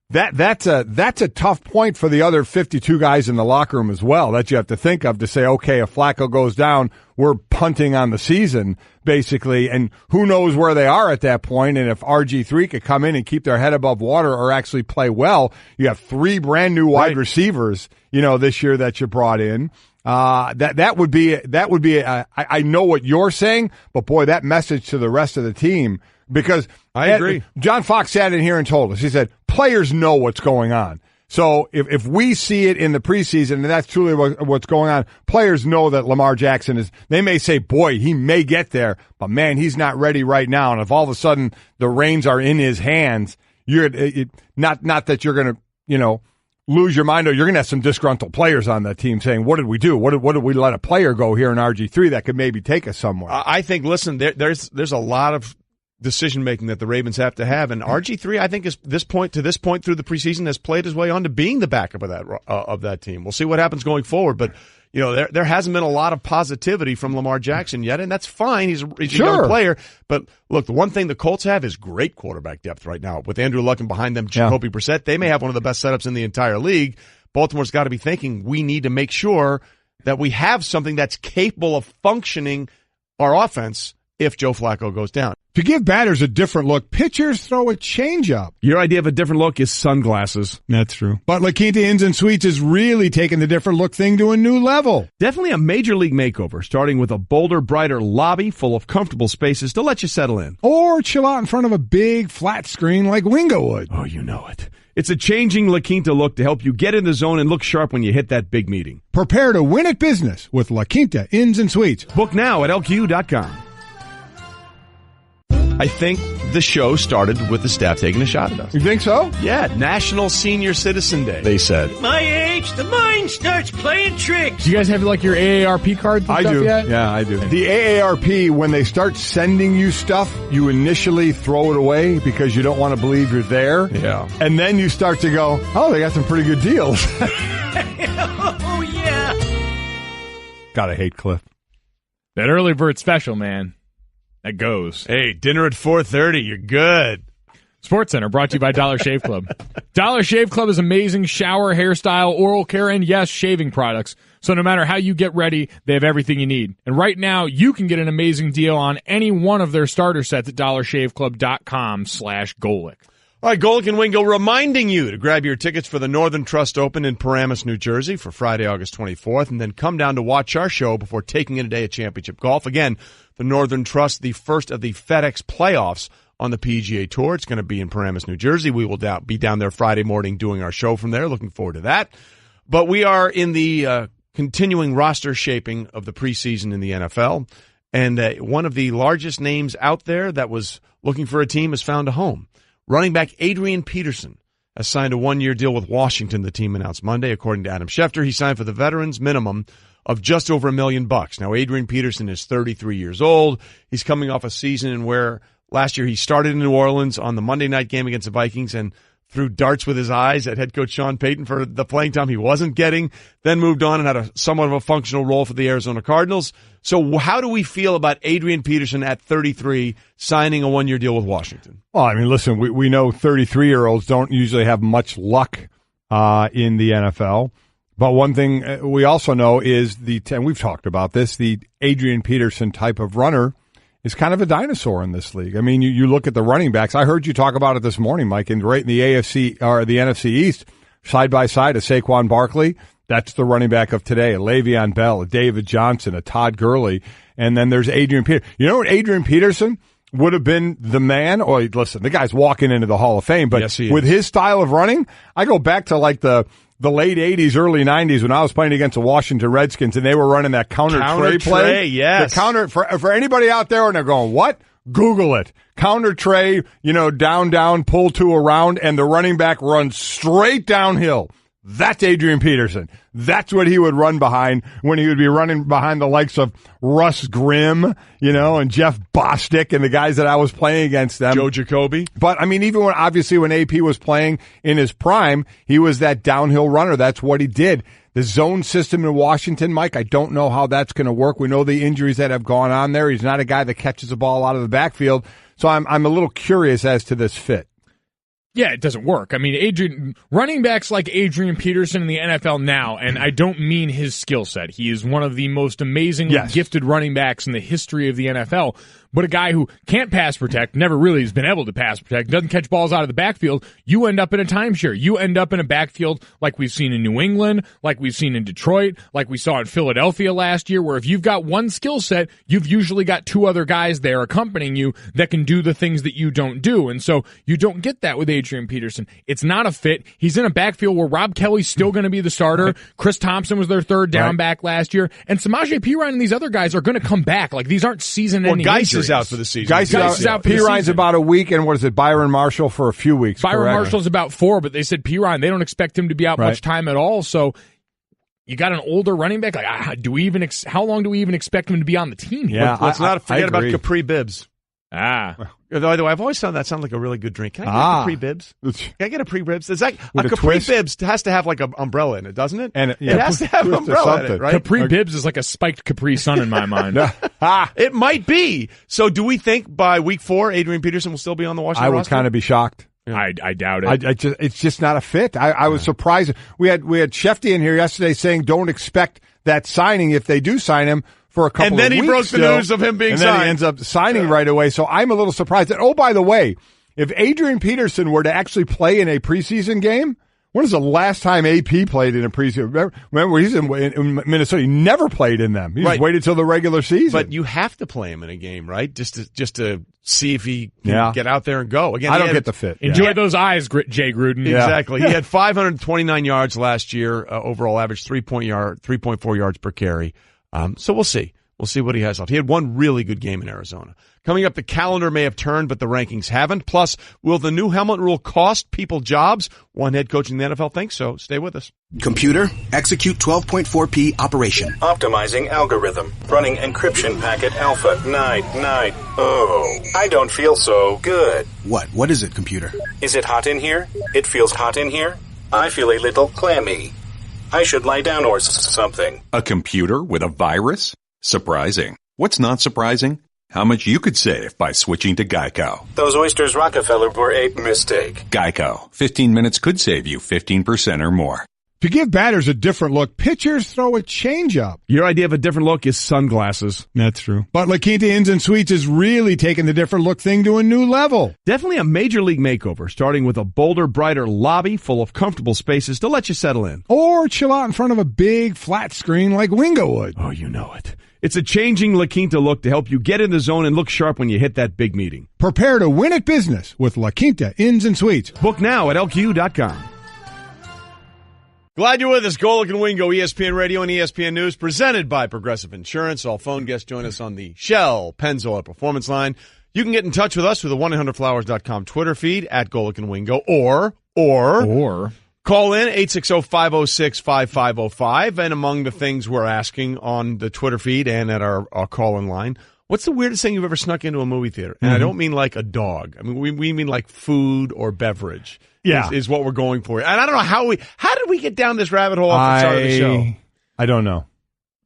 That's a tough point for the other 52 guys in the locker room as well, that you have to think of to say, okay, if Flacco goes down, we're punting on the season, basically, and who knows where they are at that point. And if RG3 could come in and keep their head above water or actually play well, you have 3 brand new wide receivers, this year that you brought in. That would be I know what you're saying, but boy, that message to the rest of the team, because I agree. John Fox sat in here and told us, he said, players know what's going on. So if we see it in the preseason, and that's truly what's going on, players know that Lamar Jackson they may say, boy, he may get there, but man, he's not ready right now. And if all of a sudden the reins are in his hands, not that you're going to, lose your mind, or you're going to have some disgruntled players on that team saying, what did we do? What did we let a player go here in RG3 that could maybe take us somewhere? I think, listen, there's a lot of decision-making that the Ravens have to have, and RG3, I think, is to this point through the preseason, has played his way on to being the backup of that team. We'll see what happens going forward, but there hasn't been a lot of positivity from Lamar Jackson yet, and that's fine. He's a young player, but look, the one thing the Colts have is great quarterback depth right now. With Andrew Luck and behind them, Jacoby Brissett, they may have one of the best setups in the entire league. Baltimore's got to be thinking, we need to make sure that we have something that's capable of functioning our offense if Joe Flacco goes down. To give batters a different look, pitchers throw a changeup. Your idea of a different look is sunglasses. That's true. But La Quinta Inns and Suites is really taking the different look thing to a new level. Definitely a major league makeover, starting with a bolder, brighter lobby full of comfortable spaces to let you settle in. Or chill out in front of a big flat screen like Wingo would. Oh, you know it. It's a changing La Quinta look to help you get in the zone and look sharp when you hit that big meeting. Prepare to win at business with La Quinta Inns and Suites. Book now at LQ.com. I think the show started with the staff taking a shot at us. You think so? Yeah, National Senior Citizen Day, they said. My age, the mind starts playing tricks. Do you guys have like your AARP cards and stuff yet? Yeah, I do. The AARP, when they start sending you stuff, you initially throw it away because you don't want to believe you're there. Yeah. And then you start to go, oh, they got some pretty good deals. Oh, yeah. Gotta hate Cliff. That early bird special, man. That goes. Hey, dinner at 4:30. You're good. SportsCenter brought to you by Dollar Shave Club. Dollar Shave Club is amazing shower, hairstyle, oral care, and yes, shaving products. So no matter how you get ready, they have everything you need. And right now, you can get an amazing deal on any one of their starter sets at dollarshaveclub.com/Golic. All right, Golic and Wingo reminding you to grab your tickets for the Northern Trust Open in Paramus, New Jersey for Friday, August 24th, and then come down to watch our show before taking in a day of championship golf. Again, the Northern Trust, the first of the FedEx playoffs on the PGA Tour. It's going to be in Paramus, New Jersey. We will be down there Friday morning doing our show from there. Looking forward to that. But we are in the continuing roster shaping of the preseason in the NFL. And one of the largest names out there that was looking for a team has found a home. Running back Adrian Peterson has signed a one-year deal with Washington, the team announced Monday. According to Adam Schefter, he signed for the veterans minimum of just over $1 million. Now, Adrian Peterson is 33 years old. He's coming off a season where last year he started in New Orleans on the Monday night game against the Vikings and threw darts with his eyes at head coach Sean Payton for the playing time he wasn't getting, then moved on and had a somewhat of a functional role for the Arizona Cardinals. So how do we feel about Adrian Peterson at 33 signing a one-year deal with Washington? Well, I mean, listen, we know 33-year-olds don't usually have much luck in the NFL. But one thing we also know is and we've talked about this, the Adrian Peterson type of runner is kind of a dinosaur in this league. I mean, you look at the running backs. I heard you talk about it this morning, Mike, and right in the AFC or the NFC East, side by side, a Saquon Barkley. That's the running back of today. A Le'Veon Bell, a David Johnson, a Todd Gurley, and then there's Adrian Peterson. You know what, Adrian Peterson would have been the man. Or listen, the guy's walking into the Hall of Fame, but yes, with his style of running, I go back to like the late 80s, early 90s when I was playing against the Washington Redskins and they were running that counter tray play. Yes. The counter, for anybody out there and they're going, what? Google it. Counter tray, down, pull two around, and the running back runs straight downhill. That's Adrian Peterson. That's what he would run behind when he would be running behind the likes of Russ Grimm, and Jeff Bostic and the guys that I was playing against them. Joe Jacoby. But, I mean, even when AP was playing in his prime, he was that downhill runner. That's what he did. The zone system in Washington, Mike, I don't know how that's going to work. We know the injuries that have gone on there. He's not a guy that catches the ball out of the backfield. So I'm a little curious as to this fit. Yeah, it doesn't work. I mean, running backs like Adrian Peterson in the NFL now, and I don't mean his skill set. He is one of the most amazingly gifted running backs in the history of the NFL. But a guy who can't pass protect, never really has been able to pass protect, doesn't catch balls out of the backfield, you end up in a timeshare. You end up in a backfield like we've seen in New England, like we've seen in Detroit, like we saw in Philadelphia last year, where if you've got one skill set, you've usually got two other guys there accompanying you that can do the things that you don't do. And so you don't get that with Adrian Peterson. It's not a fit. He's in a backfield where Rob Kelly's still going to be the starter. Right. Chris Thompson was their third down back last year. And Samaje Perine and these other guys are going to come back. Like, these aren't season-ending injuries. Is out for the season. Geis is out. Perine's about a week, and what is it? Byron Marshall for a few weeks. Byron Marshall's about 4, but they said Perine, they don't expect him to be out much time at all. So you got an older running back. Like, how long do we even expect him to be on the team here? Yeah, let's not forget about Capri Bibbs. Although I've always found that sound like a really good drink. Can I get a Capri Bibbs? Can I get a Capri Bibbs? It's like a Capri Bibbs has to have like an umbrella in it, doesn't it? And it has to have an umbrella in it, right? Capri Bibbs is like a spiked Capri Sun in my mind. It might be. So do we think by week 4, Adrian Peterson will still be on the Washington roster? I would kind of be shocked. I doubt it. It's just not a fit. I was surprised. We had Shefty in here yesterday saying don't expect that signing if they do sign him for a couple of weeks. And then he broke the news of him being signed. And then he ends up signing right away. So I'm a little surprised. And, oh, by the way, if Adrian Peterson were to actually play in a preseason game, when is the last time AP played in a preseason? Remember he's in Minnesota. He never played in them. He just waited till the regular season. But you have to play him in a game, right? Just to see if he can get out there and go. Again, I don't get the fit. Enjoy those eyes, Jay Gruden. Yeah. Exactly. He had 529 yards last year, overall average 3.4 yards per carry. So we'll see. We'll see what he has left. He had one really good game in Arizona. Coming up, the calendar may have turned, but the rankings haven't. Plus, will the new helmet rule cost people jobs? One head coach in the NFL thinks so. Stay with us. Computer, execute 12.4p operation. Optimizing algorithm. Running encryption packet alpha. Night. Oh, I don't feel so good. What is it, computer? Is it hot in here? It feels hot in here. I feel a little clammy. I should lie down or something. A computer with a virus? Surprising. What's not surprising? How much you could save by switching to Geico. Those oysters Rockefeller were a mistake. Geico. 15 minutes could save you 15% or more. To give batters a different look, pitchers throw a changeup. Your idea of a different look is sunglasses. That's true. But La Quinta Inns and Suites is really taking the different look thing to a new level. Definitely a major league makeover, starting with a bolder, brighter lobby full of comfortable spaces to let you settle in. Or chill out in front of a big flat screen like Wingo would. Oh, you know it. It's a changing La Quinta look to help you get in the zone and look sharp when you hit that big meeting. Prepare to win at business with La Quinta Inns and Suites. Book now at LQ.com. Glad you're with us. Golic and Wingo, ESPN Radio and ESPN News, presented by Progressive Insurance. All phone guests join us on the Shell Pennzoil Performance Line. You can get in touch with us through the 1-800-Flowers.com Twitter feed at Golic and Wingo, or call in 860-506-5505. And among the things we're asking on the Twitter feed and at our call-in line, what's the weirdest thing you've ever snuck into a movie theater? And I don't mean like a dog. I mean, we mean like food or beverage. Yeah, is what we're going for. And I don't know how did we get down this rabbit hole at the start of the show? I don't know.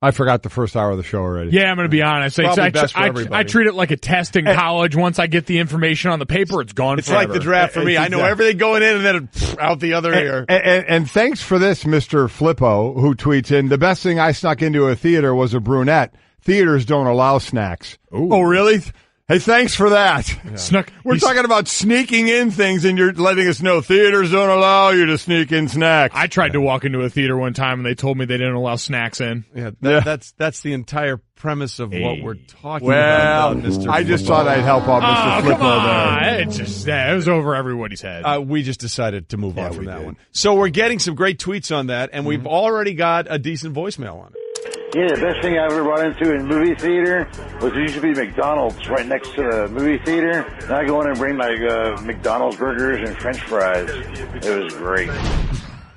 I forgot the first hour of the show already. Yeah, I'm going to be honest. I treat it like a test in college. Once I get the information on the paper, it's gone It's forever. like the draft for me. I know everything going in and then out the other ear. And thanks for this, Mr. Flippo, who tweets in, the best thing I snuck into a theater was a brunette. Theaters don't allow snacks. Ooh. Oh, really? Hey, thanks for that. Yeah. We're talking about sneaking in things, and you're letting us know theaters don't allow you to sneak in snacks. I tried to walk into a theater one time, and they told me they didn't allow snacks in. Yeah, that's the entire premise of what we're talking about, Mr. I just thought I'd help out Mr. Flippo come on. It was over everybody's head. We just decided to move on from that one. So we're getting some great tweets on that, and we've already got a decent voicemail on it. Yeah, the best thing I ever run into in movie theater was there used to be McDonald's right next to the movie theater. And I go in and bring my McDonald's burgers and French fries. It was great.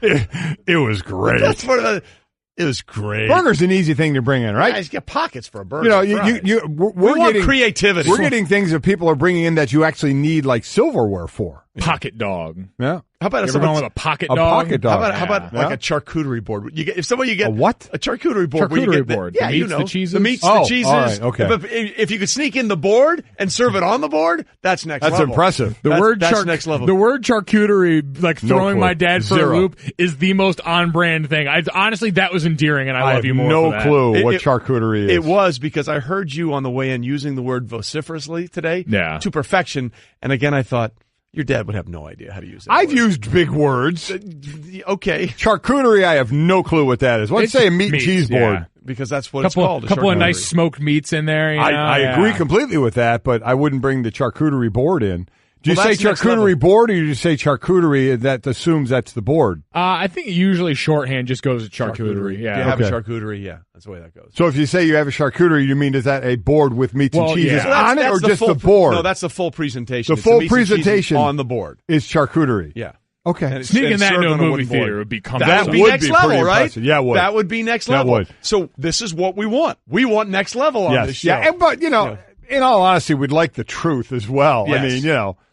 It was great. It was great. Burger's an easy thing to bring in, right? You get pockets for a burger. We're want getting creativity. We're getting things that people are bringing in that you actually need, like silverware for. Pocket dog. Yeah. How about you ever gone with a pocket dog? Pocket dog. How about like a charcuterie board? You get a what? A charcuterie board. Charcuterie board. Yeah, the meats, the cheeses. The meats, the cheeses. All right, okay. But if you could sneak in the board and serve it on the board, that's next level. That's impressive. That's next level. The word charcuterie, like throwing my dad for Zero. a loop, is the most on-brand thing. Honestly, that was endearing, and I love you more for that. No clue what charcuterie is. It was because I heard you on the way in using the word vociferously today to perfection. And again, I thought, your dad would have no idea how to use it. I've used big words. Okay. Charcuterie, I have no clue what that is. Let's say a meat and cheese board. Yeah, because that's what it's called. A couple of nice smoked meats in there. I agree completely with that, but I wouldn't bring the charcuterie board in. Do you say that's charcuterie board, or do you say charcuterie that assumes that's the board? I think usually shorthand just goes to charcuterie. Yeah. You have a charcuterie, that's the way that goes. So if you say you have a charcuterie, you mean is that a board with meats and cheeses on it, or the just the board? No, that's the full presentation. The full presentation on the board is charcuterie. Yeah. Okay. Sneaking that into a movie theater would be that would be next level, right? Impressive. Yeah, it would. That would be next level. That would. So this is what we want. We want next level on this show. Yeah, but in all honesty, we'd like the truth as well. Yes. I mean,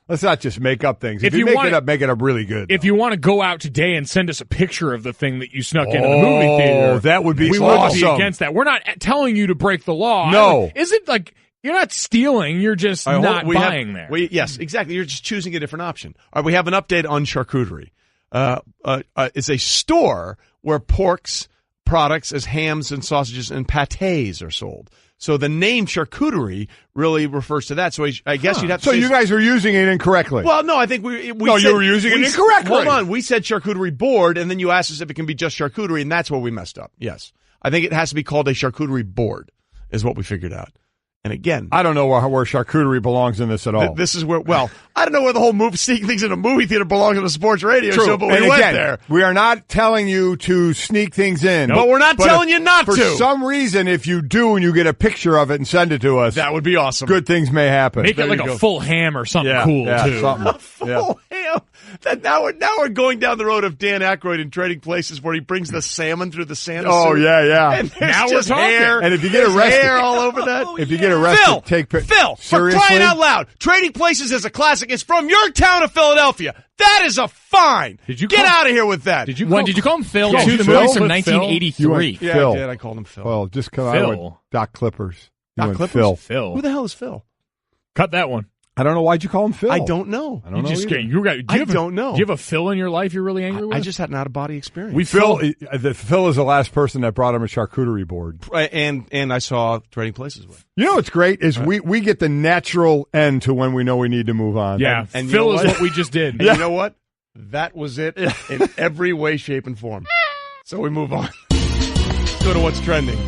let's not just make up things. If you make it up really good. If you want to go out today and send us a picture of the thing that you snuck into the movie theater, that would be we awesome. would be against that. We're not telling you to break the law. No. Is it like you're not stealing? You're just not buying there. Yes, exactly. You're just choosing a different option. All right, we have an update on charcuterie. It's a store where pork's products as hams and sausages and pâtés are sold. So the name charcuterie really refers to that. So I guess you'd have to So you guys are using it incorrectly. Well, no, I think we No, you were using it incorrectly. Hold on. We said charcuterie board, and then you asked us if it can be just charcuterie, and that's where we messed up. Yes. I think it has to be called a charcuterie board, is what we figured out. And again, I don't know where charcuterie belongs in this at all. This is where, I don't know where the whole sneaking things in a movie theater belongs in a sports radio show, but and we went again, there. We are not telling you to sneak things in. But we're not telling you not to. For some reason, if you do and you get a picture of it and send it to us, that would be awesome. Good things may happen. Make it like a full ham or something cool, too. Something. A full ham. Now we're going down the road of Dan Aykroyd in Trading Places where he brings the salmon through the Santa suit. Oh, yeah. And there's now just we're talking. hair. And if you get arrested, hair all over that. If you get arrested, Phil, seriously? for crying out loud, Trading Places is a classic. It's from your town of Philadelphia. That is a fine. Get out of here with that. Did you call him Phil? Yeah, The movie's from Phil? 1983. Yeah, Phil. I did. I called him Phil. Well, just come out with Doc Clippers. Doc Clippers? Phil. Who the hell is Phil? Cut that one. I don't know why'd you call him Phil. I don't know. I don't know. I don't know. Do you have a Phil in your life you're really angry with? I just had an out-of-body experience. Phil is the last person that brought him a charcuterie board. And I saw Trading Places with. You know what's great is we get the natural end to when we know we need to move on. Yeah, and Phil is what we just did. And you know what? That was it in every way, shape, and form. So we move on. Let's go to what's trending.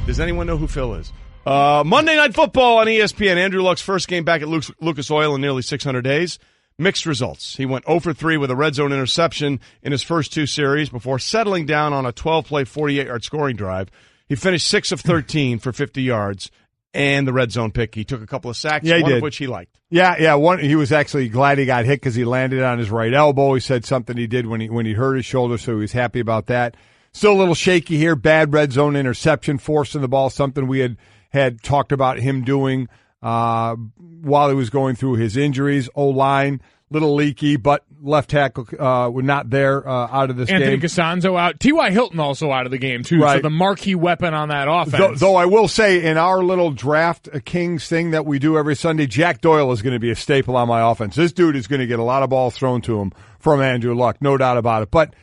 Does anyone know who Phil is? Monday Night Football on ESPN. Andrew Luck's first game back at Lucas Oil in nearly 600 days. mixed results. He went 0 for 3 with a red zone interception in his first 2 series before settling down on a 12-play, 48-yard scoring drive. He finished 6 of 13 for 50 yards and the red zone pick. He took a couple of sacks, one of which he liked. Yeah. He was actually glad he got hit because he landed on his right elbow. He said something he did when he hurt his shoulder, so he was happy about that. Still a little shaky here. Bad red zone interception, forcing the ball, something we had talked about him doing while he was going through his injuries. O-line, little leaky, but left tackle were not there out of this game. Anthony Costanzo out. T.Y. Hilton also out of the game, too. Right. So the marquee weapon on that offense. Though I will say, in our little Draft Kings thing that we do every Sunday, Jack Doyle is going to be a staple on my offense. This dude is going to get a lot of balls thrown to him from Andrew Luck, no doubt about it. But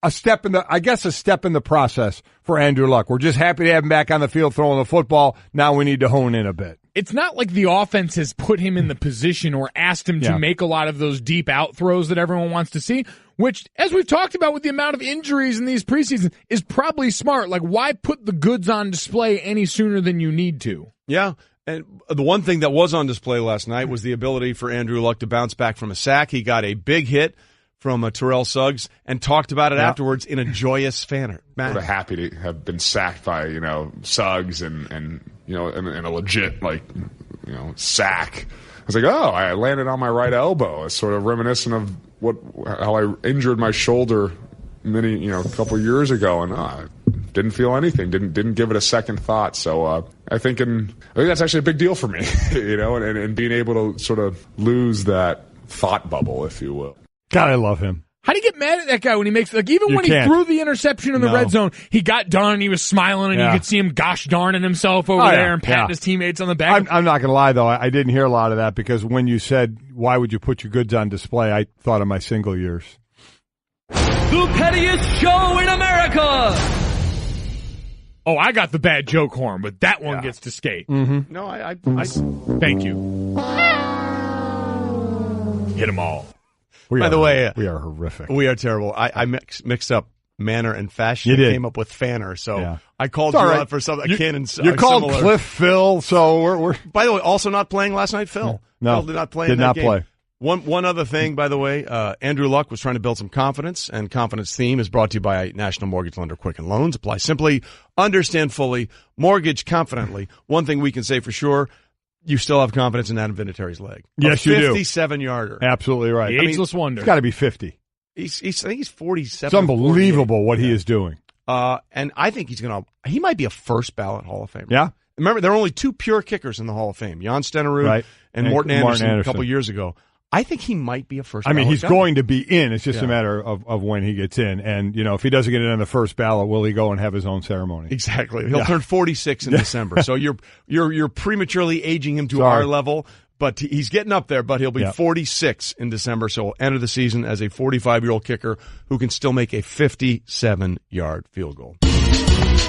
a step in the process for Andrew Luck. We're just happy to have him back on the field throwing the football. Now we need to hone in a bit. It's not like the offense has put him in the position or asked him to make a lot of those deep out throws that everyone wants to see, which, as we've talked about with the amount of injuries in these preseasons, is probably smart. Like, why put the goods on display any sooner than you need to? Yeah. And the one thing that was on display last night was the ability for Andrew Luck to bounce back from a sack. He got a big hit from Terrell Suggs and talked about it afterwards in a joyous manner. Sort of happy to have been sacked by, Suggs and a legit, sack. I was like, oh, I landed on my right elbow. It's sort of reminiscent of how I injured my shoulder a couple years ago, and I didn't feel anything, didn't give it a second thought. So I think that's actually a big deal for me, and being able to sort of lose that thought bubble, if you will. God, I love him. How do you get mad at that guy when he makes, even when he threw the interception in the red zone, he got done and he was smiling and you could see him gosh darning himself over there and patting his teammates on the back. I'm not going to lie, though. I didn't hear a lot of that because when you said, why would you put your goods on display, I thought of my single years. The pettiest show in America. Oh, I got the bad joke horn, but that one gets to skate. Mm-hmm. No, I thank you. Hit them all. By the way, we are horrific. We are terrible. I mixed up manner and fashion. You did. Came up with Fanner, so I called you out for something. You called similar. Cliff Phil, so we're. By the way, also not playing last night, Phil. No, Phil did not play. Did not play. One other thing, by the way, Andrew Luck was trying to build some confidence, and Confidence Theme is brought to you by National Mortgage Lender Quicken Loans. Apply simply, understand fully, mortgage confidently. One thing we can say for sure. You still have confidence in Adam Vinatieri's leg. Yes, you do. 57-yarder. Absolutely right. The ageless wonder. It's got to be 50. I think he's 47. It's unbelievable what he is doing. And I think he might be a first ballot Hall of Famer. Yeah. Remember, there are only 2 pure kickers in the Hall of Fame, Jan Stenerud and Morton Anderson a couple years ago. I think he might be a first ballot he's guy. going to be in. It's just a matter of when he gets in. And, if he doesn't get in on the first ballot, will he go and have his own ceremony? Exactly. He'll turn 46 in December. So you're prematurely aging him to our level, but he's getting up there, but he'll be 46 in December. So he'll enter the season as a 45-year-old kicker who can still make a 57-yard field goal.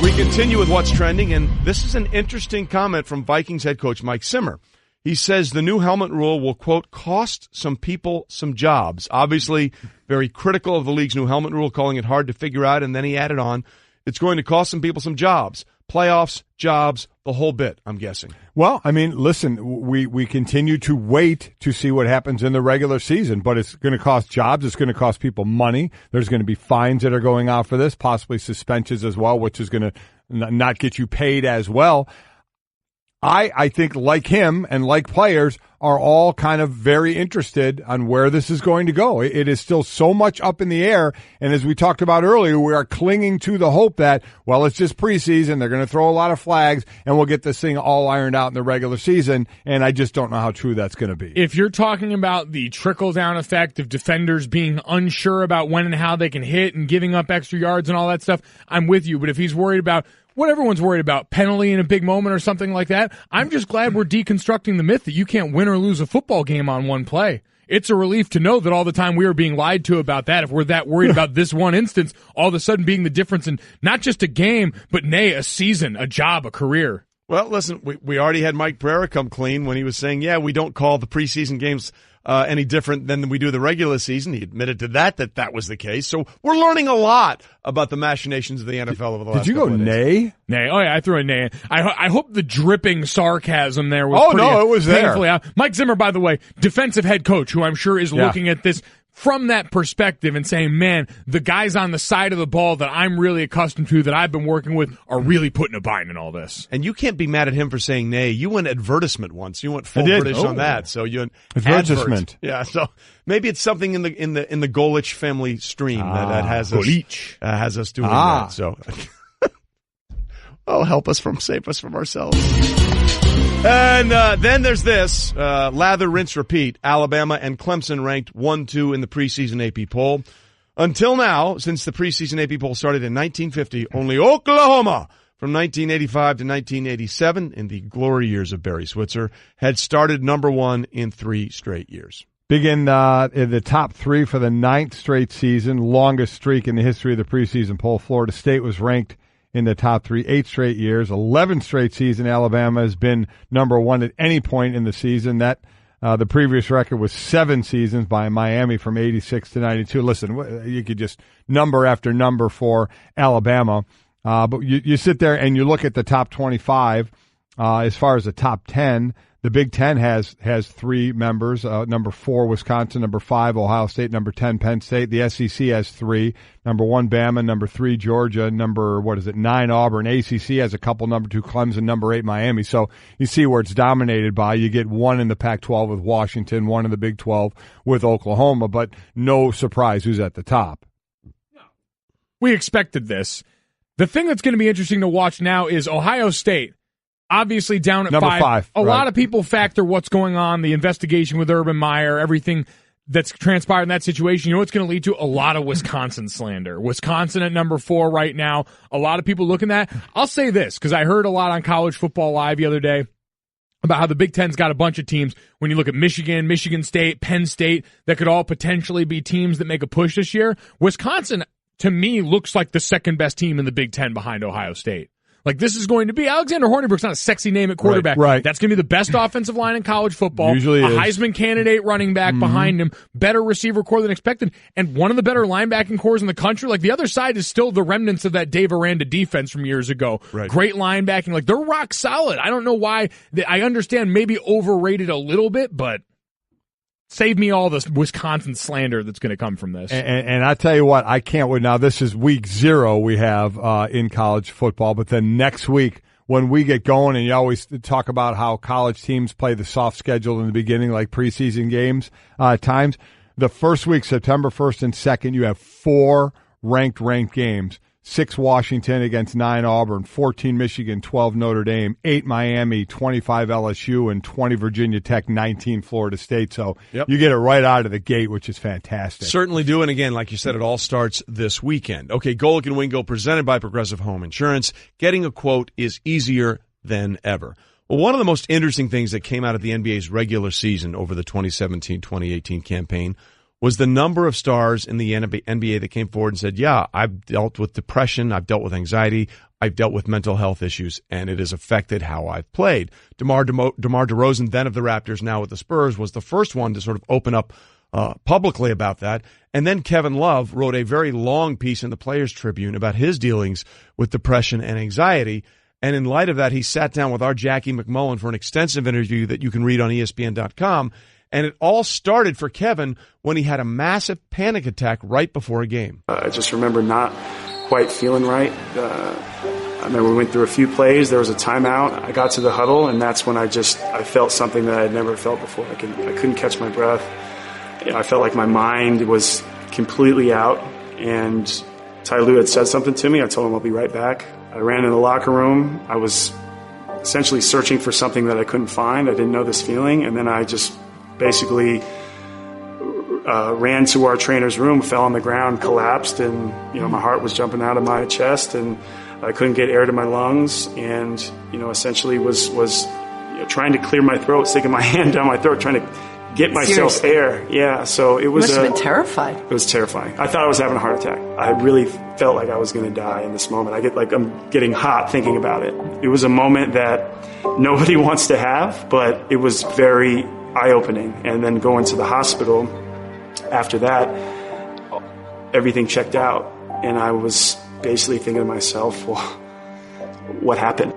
We continue with what's trending, and this is an interesting comment from Vikings head coach Mike Zimmer. He says the new helmet rule will, quote, cost some people some jobs. Obviously, very critical of the league's new helmet rule, calling it hard to figure out. And then he added on, it's going to cost some people some jobs. Playoffs, jobs, the whole bit, I'm guessing. Well, listen, we continue to wait to see what happens in the regular season, but it's going to cost jobs. It's going to cost people money. There's going to be fines that are going out for this, possibly suspensions as well, which is going to not get you paid as well. I think, like him and like players, are all kind of very interested on where this is going to go. It is still so much up in the air, and as we talked about earlier, we are clinging to the hope that, it's just preseason, they're going to throw a lot of flags, and we'll get this thing all ironed out in the regular season, and I just don't know how true that's going to be. If you're talking about the trickle-down effect of defenders being unsure about when and how they can hit and giving up extra yards and all that stuff, I'm with you, but if he's worried about what everyone's worried about, penalty in a big moment or something like that, I'm just glad we're deconstructing the myth that you can't win or lose a football game on one play. It's a relief to know that all the time we were being lied to about that. If we're that worried about this one instance, all of a sudden being the difference in not just a game, but a season, a job, a career. Well, listen, we already had Mike Pereira come clean when he was saying, yeah, we don't call the preseason games any different than we do the regular season. He admitted to that was the case. So we're learning a lot about the machinations of the NFL over the last couple of days. Did you go nay? Nay. Oh, yeah, I threw a nay. I hope the dripping sarcasm there was it was there. Mike Zimmer, by the way, defensive head coach, who I'm sure is looking at this from that perspective and saying, man, the guys on the side of the ball that I'm really accustomed to, that I've been working with, are really putting a bind in all this. And you can't be mad at him for saying nay. You went advertisement once. You went full British on that. So you advertisement. Yeah. So maybe it's something in the Golic family stream that has us doing that. So help us save us from ourselves. And then there's this, lather, rinse, repeat. Alabama and Clemson ranked 1-2 in the preseason AP poll. Until now, since the preseason AP poll started in 1950, only Oklahoma from 1985 to 1987, in the glory years of Barry Switzer, had started number 1 in 3 straight years. Big in the top 3 for the 9th straight season, longest streak in the history of the preseason poll. Florida State was ranked in the top 3, 8 straight years, 11 straight season. Alabama has been number 1 at any point in the season. That the previous record was 7 seasons by Miami from 86 to 92. Listen, you could just number after number for Alabama. But you sit there and you look at the top 25 as far as the top 10. The Big Ten has 3 members, number 4, Wisconsin, number 5, Ohio State, number 10, Penn State. The SEC has 3, number 1, Bama, number 3, Georgia, number, 9, Auburn. ACC has a couple, number 2, Clemson, number 8, Miami. So you see where it's dominated by. You get 1 in the Pac-12 with Washington, 1 in the Big 12 with Oklahoma, but no surprise who's at the top. We expected this. The thing that's going to be interesting to watch now is Ohio State. Obviously down at number 5. A lot of people factor what's going on, the investigation with Urban Meyer, everything that's transpired in that situation. You know what's going to lead to? A lot of Wisconsin slander. Wisconsin at number 4 right now. A lot of people looking at that. I'll say this, because I heard a lot on College Football Live the other day about how the Big Ten's got a bunch of teams. When you look at Michigan, Michigan State, Penn State, that could all potentially be teams that make a push this year. Wisconsin, to me, looks like the second best team in the Big Ten behind Ohio State. Like, this is going to be Alexander Hornibrook's not a sexy name at quarterback. Right. That's going to be the best offensive line in college football. Usually a is. Heisman candidate running back behind him, better receiver core than expected, and one of the better linebacking cores in the country. Like, the other side is still the remnants of that Dave Aranda defense from years ago. Right. Great linebacking. Like, they're rock solid. I don't know why. I understand maybe overrated a little bit, but save me all this Wisconsin slander that's going to come from this. And I tell you what, I can't wait. Now, this is week 0 we have in college football, but then next week, when we get going, and you always talk about how college teams play the soft schedule in the beginning, like preseason games times, the first week, September 1st and 2nd, you have 4 ranked games. 6 Washington against 9 Auburn, 14 Michigan, 12 Notre Dame, 8 Miami, 25 LSU, and 20 Virginia Tech, 19 Florida State. So you get it right out of the gate, which is fantastic. Certainly do. And again, like you said, it all starts this weekend. Okay, Golic and Wingo, presented by Progressive Home Insurance. Getting a quote is easier than ever. Well, one of the most interesting things that came out of the NBA's regular season over the 2017-2018 campaign was the number of stars in the NBA that came forward and said, yeah, I've dealt with depression, I've dealt with anxiety, I've dealt with mental health issues, and it has affected how I've played. DeMar DeRozan, then of the Raptors, now with the Spurs, was the first one to sort of open up publicly about that. And then Kevin Love wrote a very long piece in the Players Tribune about his dealings with depression and anxiety. And in light of that, he sat down with our Jackie McMullen for an extensive interview that you can read on ESPN.com. And it all started for Kevin when he had a massive panic attack right before a game. I just remember not quite feeling right. I remember we went through a few plays. There was a timeout. I got to the huddle, and that's when I felt something that I had never felt before. I couldn't catch my breath. I felt like my mind was completely out. And Ty Lue had said something to me. I told him I'll be right back. I ran in the locker room. I was essentially searching for something that I couldn't find. I didn't know this feeling. And then I just basically ran to our trainer's room, fell on the ground, collapsed, and my heart was jumping out of my chest, and I couldn't get air to my lungs, and essentially was trying to clear my throat, sticking my hand down my throat, trying to get myself Seriously? air. Yeah, so it was. You must have been terrified. It was terrifying. I thought I was having a heart attack. I really felt like I was going to die in this moment. I'm getting hot thinking about it. It was a moment that nobody wants to have, but it was very eye-opening. And then going to the hospital after that, everything checked out, and I was basically thinking to myself, well, what happened?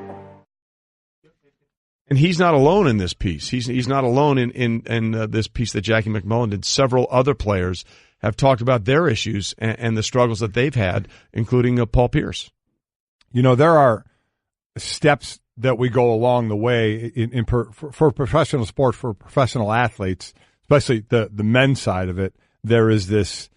And he's not alone in this piece. He's not alone in this piece that Jackie McMullen did. Several other players have talked about their issues and the struggles that they've had, including Paul Pierce. You know, there are steps that we go along the way for professional sports, for professional athletes, especially the men's side of it. There is this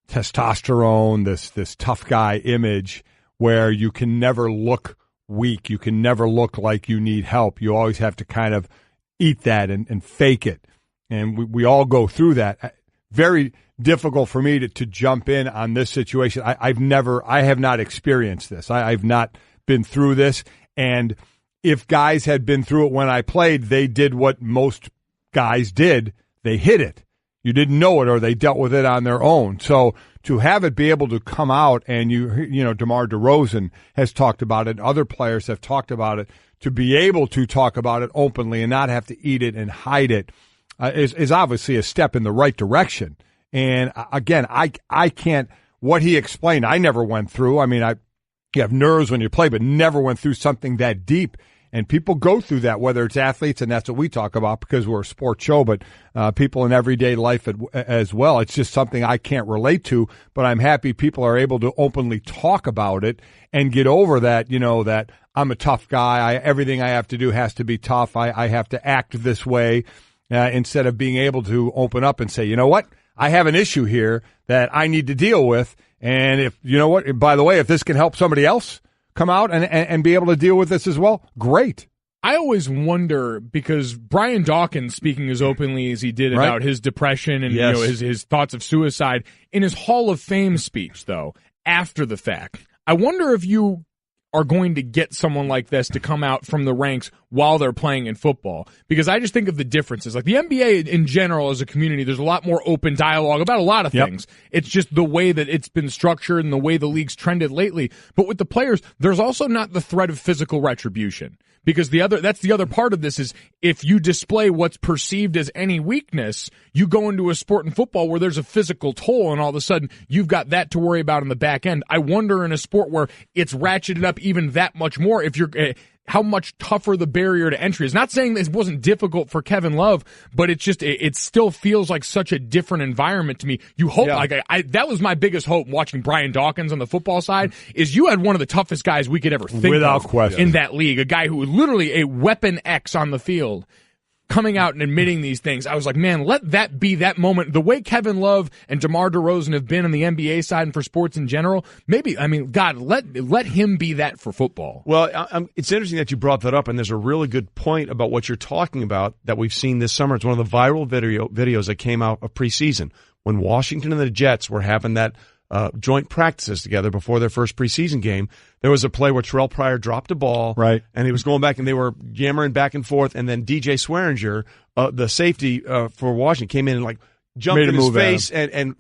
testosterone, this tough guy image where you can never look weak. You can never look like you need help. You always have to kind of eat that and fake it. And we all go through that. Very difficult for me to jump in on this situation. I have not experienced this. I've not been through this. And if guys had been through it when I played, they did what most guys did. They hid it. You didn't know it, or they dealt with it on their own. So to have it be able to come out, and you know, DeMar DeRozan has talked about it, other players have talked about it, to be able to talk about it openly and not have to eat it and hide it is obviously a step in the right direction. And again, I can't, what he explained, I never went through. I mean, you have nerves when you play, but never went through something that deep. And people go through that, whether it's athletes, and that's what we talk about because we're a sports show, but people in everyday life as well. It's just something I can't relate to, but I'm happy people are able to openly talk about it and get over that, you know, that I'm a tough guy. Everything I have to do has to be tough. I have to act this way instead of being able to open up and say, you know what, I have an issue here that I need to deal with. And if, you know what, by the way, if this can help somebody else come out and be able to deal with this as well, great. I always wonder, because Brian Dawkins, speaking as openly as he did about his depression and you know, his thoughts of suicide, in his Hall of Fame speech, though, after the fact, I wonder if you are going to get someone like this to come out from the ranks while they're playing in football. Because I just think of the differences. Like the NBA in general as a community, there's a lot more open dialogue about a lot of things. It's just the way that it's been structured and the way the league's trended lately. But with the players, there's also not the threat of physical retribution. Because that's the other part of this is if you display what's perceived as any weakness, you go into a sport in football where there's a physical toll and all of a sudden you've got that to worry about in the back end. I wonder in a sport where it's ratcheted up even that much more, if you're how much tougher the barrier to entry is. Not saying this wasn't difficult for Kevin Love, but it's just, it still feels like such a different environment to me. You hope, that was my biggest hope watching Brian Dawkins on the football side, is you had one of the toughest guys we could ever think without of question in that league. A guy who was literally a weapon X on the field, coming out and admitting these things. I was like, man, let that be that moment. The way Kevin Love and DeMar DeRozan have been on the NBA side and for sports in general, maybe, I mean, God, let him be that for football. Well, it's interesting that you brought that up, and there's a really good point about what you're talking about that we've seen this summer. It's one of the viral videos that came out of preseason when Washington and the Jets were having that joint practices together before their first preseason game. There was a play where Terrell Pryor dropped a ball, and he was going back, and they were yammering back and forth, and then DJ Swearinger, the safety for Washington, came in and like jumped in his face, and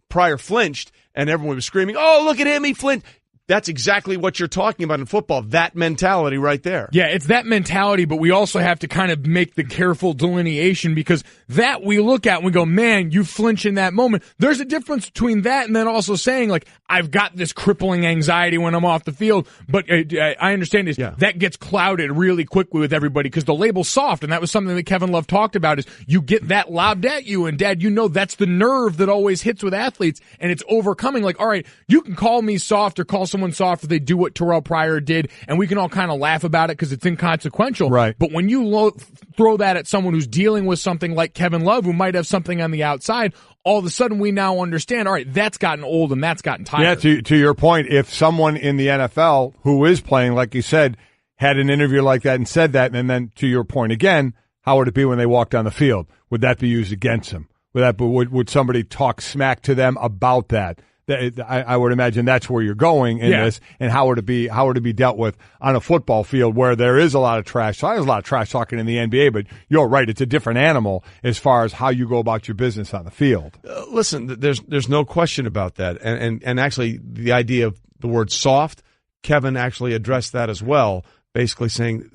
Pryor flinched, and everyone was screaming, "Oh, look at him, he flinched." That's exactly what you're talking about in football, that mentality right there. Yeah, it's that mentality, but we also have to kind of make the careful delineation, because that we look at and we go, man, you flinch in that moment. There's a difference between that and then also saying, like, I've got this crippling anxiety when I'm off the field. But I understand that gets clouded really quickly with everybody because the label's soft, and that was something that Kevin Love talked about, is you get that lobbed at you, and Dad, you know that's the nerve that always hits with athletes, and it's overcoming. Like, all right, you can call me soft or call someone soft if they do what Terrell Pryor did, and we can all kind of laugh about it because it's inconsequential. Right. But when you throw that at someone who's dealing with something like Kevin Love, who might have something on the outside, all of a sudden we now understand, all right, that's gotten old and that's gotten tired. Yeah, to your point, if someone in the NFL who is playing, like you said, had an interview like that and said that, and then to your point again, how would it be when they walked on the field? Would that be used against them? Would somebody talk smack to them about that? I would imagine that's where you're going in this, and how would it be dealt with on a football field where there is a lot of trash. So there's a lot of trash talking in the NBA, but you're right, it's a different animal as far as how you go about your business on the field. Listen, there's no question about that, and actually the idea of the word soft, Kevin actually addressed that as well, basically saying,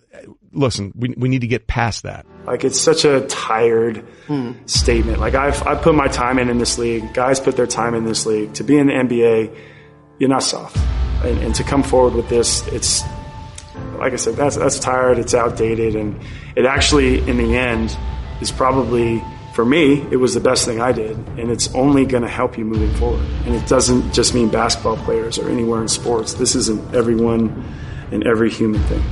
listen, we need to get past that. Like, it's such a tired statement. Like, I put my time in this league. Guys put their time in this league. To be in the NBA, you're not soft. And to come forward with this, it's, like I said, that's tired, it's outdated, and it actually, in the end, is probably, for me, it was the best thing I did, and it's only going to help you moving forward. And it doesn't just mean basketball players or anywhere in sports. This isn't everyone and every human thing.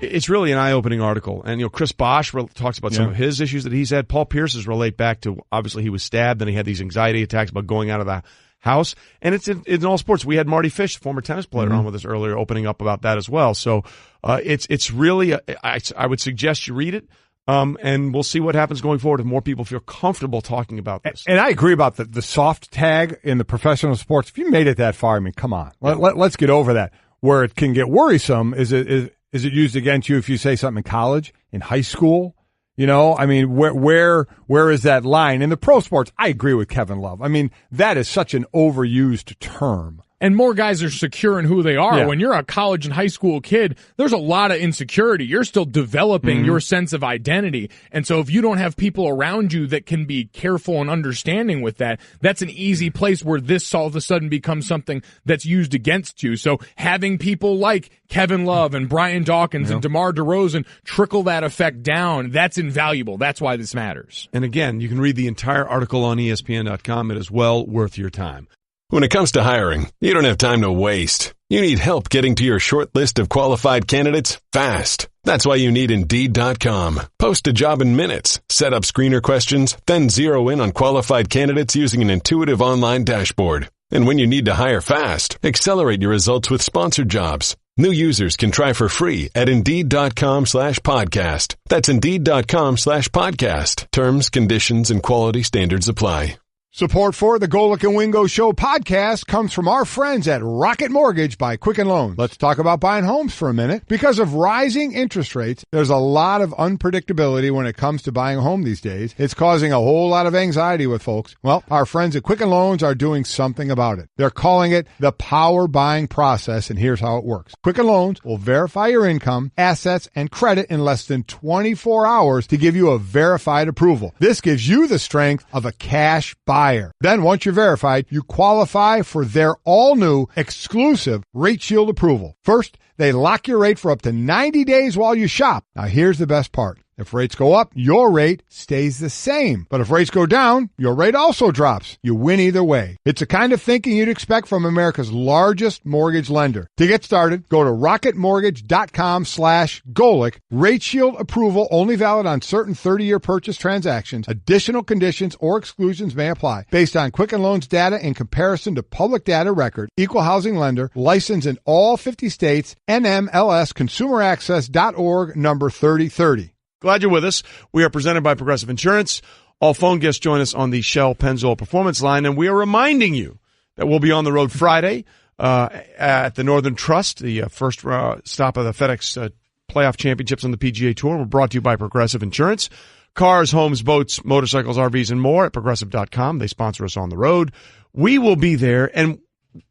It's really an eye-opening article. And, Chris Bosh talks about some of his issues that he's had. Paul Pierce's relate back to, obviously, he was stabbed, and he had these anxiety attacks about going out of the house. And it's in all sports. We had Marty Fish, former tennis player, on with us earlier, opening up about that as well. So it's really, I would suggest you read it. And we'll see what happens going forward if more people feel comfortable talking about this. And I agree about the soft tag in the professional sports. If you made it that far, I mean, come on. Let's get over that. Where it can get worrisome is it used against you if you say something in college, in high school? I mean, where is that line? In the pro sports, I agree with Kevin Love. I mean, that is such an overused term. And more guys are secure in who they are. Yeah. When you're a college and high school kid, there's a lot of insecurity. You're still developing your sense of identity. And so if you don't have people around you that can be careful and understanding with that, that's an easy place where this all of a sudden becomes something that's used against you. So having people like Kevin Love and Brian Dawkins and DeMar DeRozan trickle that effect down, that's invaluable. That's why this matters. And again, you can read the entire article on ESPN.com. It is well worth your time. When it comes to hiring, you don't have time to waste. You need help getting to your short list of qualified candidates fast. That's why you need Indeed.com. Post a job in minutes, set up screener questions, then zero in on qualified candidates using an intuitive online dashboard. And when you need to hire fast, accelerate your results with sponsored jobs. New users can try for free at Indeed.com/podcast. That's Indeed.com/podcast. Terms, conditions, and quality standards apply. Support for the Golic and Wingo Show podcast comes from our friends at Rocket Mortgage by Quicken Loans. Let's talk about buying homes for a minute. Because of rising interest rates, there's a lot of unpredictability when it comes to buying a home these days. It's causing a whole lot of anxiety with folks. Well, our friends at Quicken Loans are doing something about it. They're calling it the power buying process, and here's how it works. Quicken Loans will verify your income, assets, and credit in less than 24 hours to give you a verified approval. This gives you the strength of a cash buyer. Then once you're verified, you qualify for their all-new exclusive Rate Shield approval. First, they lock your rate for up to 90 days while you shop. Now here's the best part. If rates go up, your rate stays the same. But if rates go down, your rate also drops. You win either way. It's the kind of thinking you'd expect from America's largest mortgage lender. To get started, go to rocketmortgage.com/Golic. Rate Shield approval only valid on certain 30-year purchase transactions. Additional conditions or exclusions may apply. Based on Quicken Loans data in comparison to public data record. Equal housing lender. Licensed in all 50 states. NMLSconsumeraccess.org number 3030. Glad you're with us. We are presented by Progressive Insurance. All phone guests join us on the Shell Pennzoil Performance Line, and we are reminding you that we'll be on the road Friday at the Northern Trust, the first stop of the FedEx Playoff Championships on the PGA Tour. We're brought to you by Progressive Insurance. Cars, homes, boats, motorcycles, RVs, and more at Progressive.com. They sponsor us on the road. We will be there, and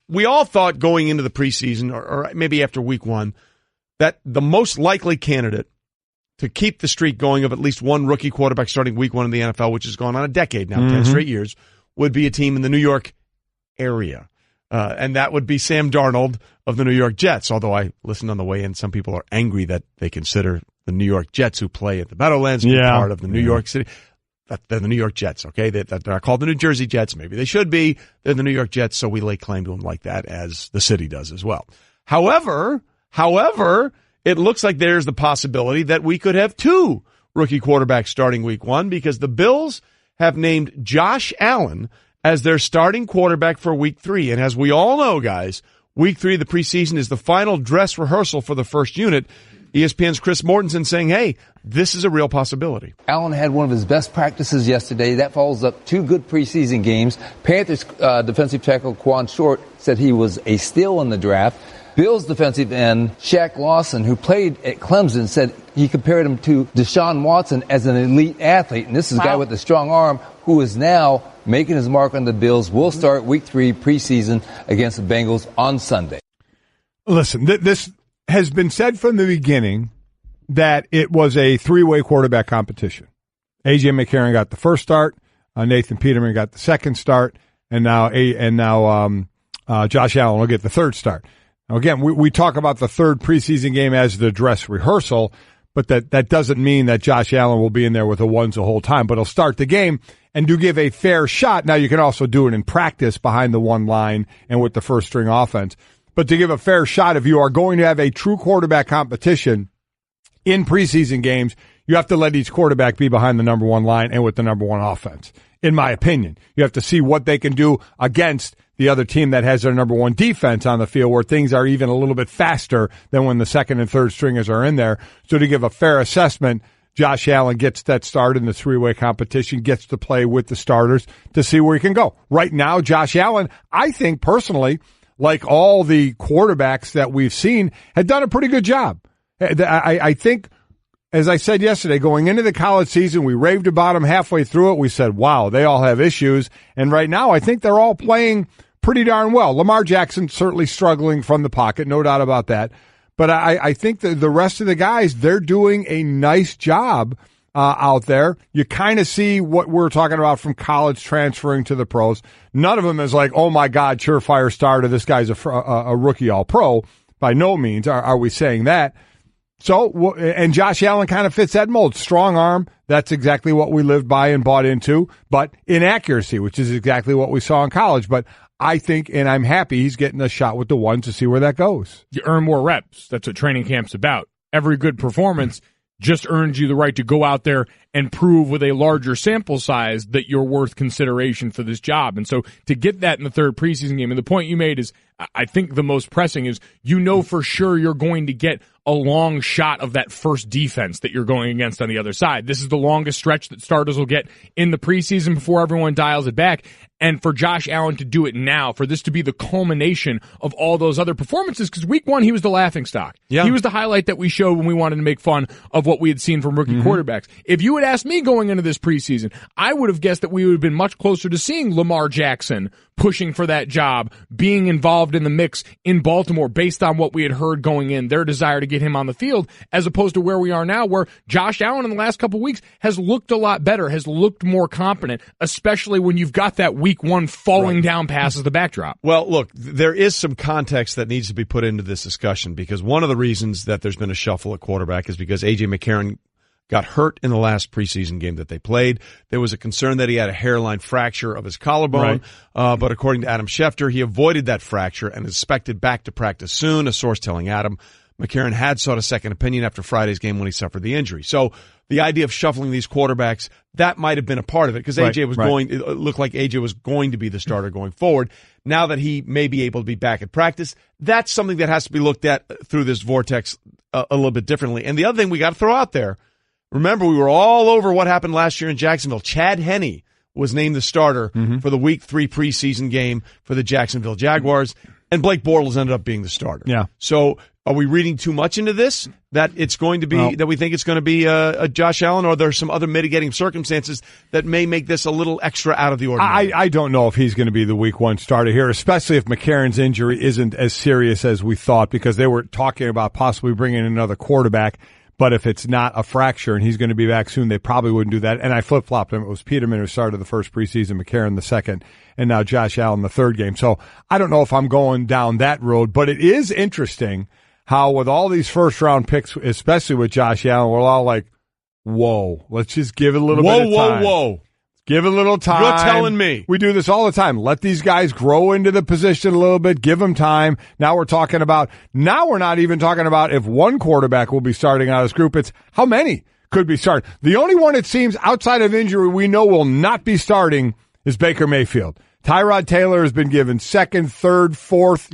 we all thought going into the preseason, or maybe after week one, that the most likely candidate to keep the streak going of at least one rookie quarterback starting week one in the NFL, which has gone on a decade now, 10 straight years, would be a team in the New York area. And that would be Sam Darnold of the New York Jets, although I listened on the way in, some people are angry that they consider the New York Jets who play at the Meadowlands part of the New York City. They're the New York Jets, okay? They're not called the New Jersey Jets. Maybe they should be. They're the New York Jets, so we lay claim to them like that, as the city does as well. However, it looks like there's the possibility that we could have two rookie quarterbacks starting week one, because the Bills have named Josh Allen as their starting quarterback for week three. And as we all know, guys, week three of the preseason is the final dress rehearsal for the first unit. ESPN's Chris Mortensen saying, hey, this is a real possibility. Allen had one of his best practices yesterday. That follows up 2 good preseason games. Panthers defensive tackle Quan Short said he was a steal in the draft. Bills defensive end Shaq Lawson, who played at Clemson, said he compared him to Deshaun Watson as an elite athlete. And this is a guy with a strong arm who is now making his mark on the Bills. Will start week 3 preseason against the Bengals on Sunday. Listen, this has been said from the beginning that it was a 3-way quarterback competition. A.J. McCarron got the first start. Nathan Peterman got the second start. And now Josh Allen will get the third start. Now, again, we talk about the third preseason game as the dress rehearsal, but that doesn't mean that Josh Allen will be in there with the ones the whole time. But he'll start the game and do give a fair shot. Now, you can also do it in practice behind the one line and with the first-string offense. But to give a fair shot, if you are going to have a true quarterback competition in preseason games, you have to let each quarterback be behind the number one line and with the number one offense, in my opinion. You have to see what they can do against the other team that has their number one defense on the field, where things are even a little bit faster than when the second and third stringers are in there. So to give a fair assessment, Josh Allen gets that start in the 3-way competition, gets to play with the starters to see where he can go. Right now, Josh Allen, I think personally, like all the quarterbacks that we've seen, had done a pretty good job. I think, as I said yesterday, going into the college season, we raved about them. Halfway through it, we said, wow, they all have issues. And right now, I think they're all playing pretty darn well. Lamar Jackson certainly struggling from the pocket, no doubt about that. But I think that the rest of the guys, they're doing a nice job out there. You kind of see what we're talking about from college transferring to the pros. None of them is like, oh, my God, surefire starter, this guy's a rookie all-pro. By no means are we saying that. So, and Josh Allen kind of fits that mold. Strong arm, that's exactly what we lived by and bought into, but inaccuracy, which is exactly what we saw in college. But I think, and I'm happy, he's getting a shot with the ones to see where that goes. You earn more reps. That's what training camp's about. Every good performance just earns you the right to go out there and prove with a larger sample size that you're worth consideration for this job. And so to get that in the third preseason game, and the point you made is, I think the most pressing is, you know for sure you're going to get a long shot of that first defense that you're going against on the other side. This is the longest stretch that starters will get in the preseason before everyone dials it back. And for Josh Allen to do it now, for this to be the culmination of all those other performances, because week 1, he was the laughingstock. Yeah. He was the highlight that we showed when we wanted to make fun of what we had seen from rookie quarterbacks. If you had asked me going into this preseason, I would have guessed that we would have been much closer to seeing Lamar Jackson pushing for that job, being involved in the mix in Baltimore based on what we had heard going in, their desire to get him on the field, as opposed to where we are now, where Josh Allen in the last couple of weeks has looked a lot better, has looked more competent, especially when you've got that week 1 falling down pass as the backdrop. Well, look, there is some context that needs to be put into this discussion, because one of the reasons that there's been a shuffle at quarterback is because A.J. McCarron got hurt in the last preseason game that they played. There was a concern that he had a hairline fracture of his collarbone, but according to Adam Schefter, he avoided that fracture and is expected back to practice soon, a source telling Adam. McCarron had sought a second opinion after Friday's game when he suffered the injury. So the idea of shuffling these quarterbacks, that might have been a part of it, because AJ was it looked like AJ was going to be the starter going forward. Now that he may be able to be back at practice, that's something that has to be looked at through this vortex a little bit differently. And the other thing we got to throw out there, remember, we were all over what happened last year in Jacksonville. Chad Henne was named the starter for the Week 3 preseason game for the Jacksonville Jaguars, and Blake Bortles ended up being the starter. Yeah. So are we reading too much into this, that it's going to be that we think it's going to be a Josh Allen, or are there some other mitigating circumstances that may make this a little extra out of the ordinary? I don't know if he's going to be the Week 1 starter here, especially if McCarron's injury isn't as serious as we thought, because they were talking about possibly bringing in another quarterback. But if it's not a fracture and he's going to be back soon, they probably wouldn't do that. And I flip-flopped him. It was Peterman who started the first preseason, McCarron the second, and now Josh Allen the third game. So I don't know if I'm going down that road, but it is interesting how with all these first-round picks, especially with Josh Allen, we're all like, whoa, let's just give it a little bit of time. Whoa. Give it a little time. You're telling me. We do this all the time. Let these guys grow into the position a little bit. Give them time. Now we're not even talking about if one quarterback will be starting out of this group. It's how many could be starting. The only one it seems outside of injury we know will not be starting is Baker Mayfield. Tyrod Taylor has been given second, third, fourth,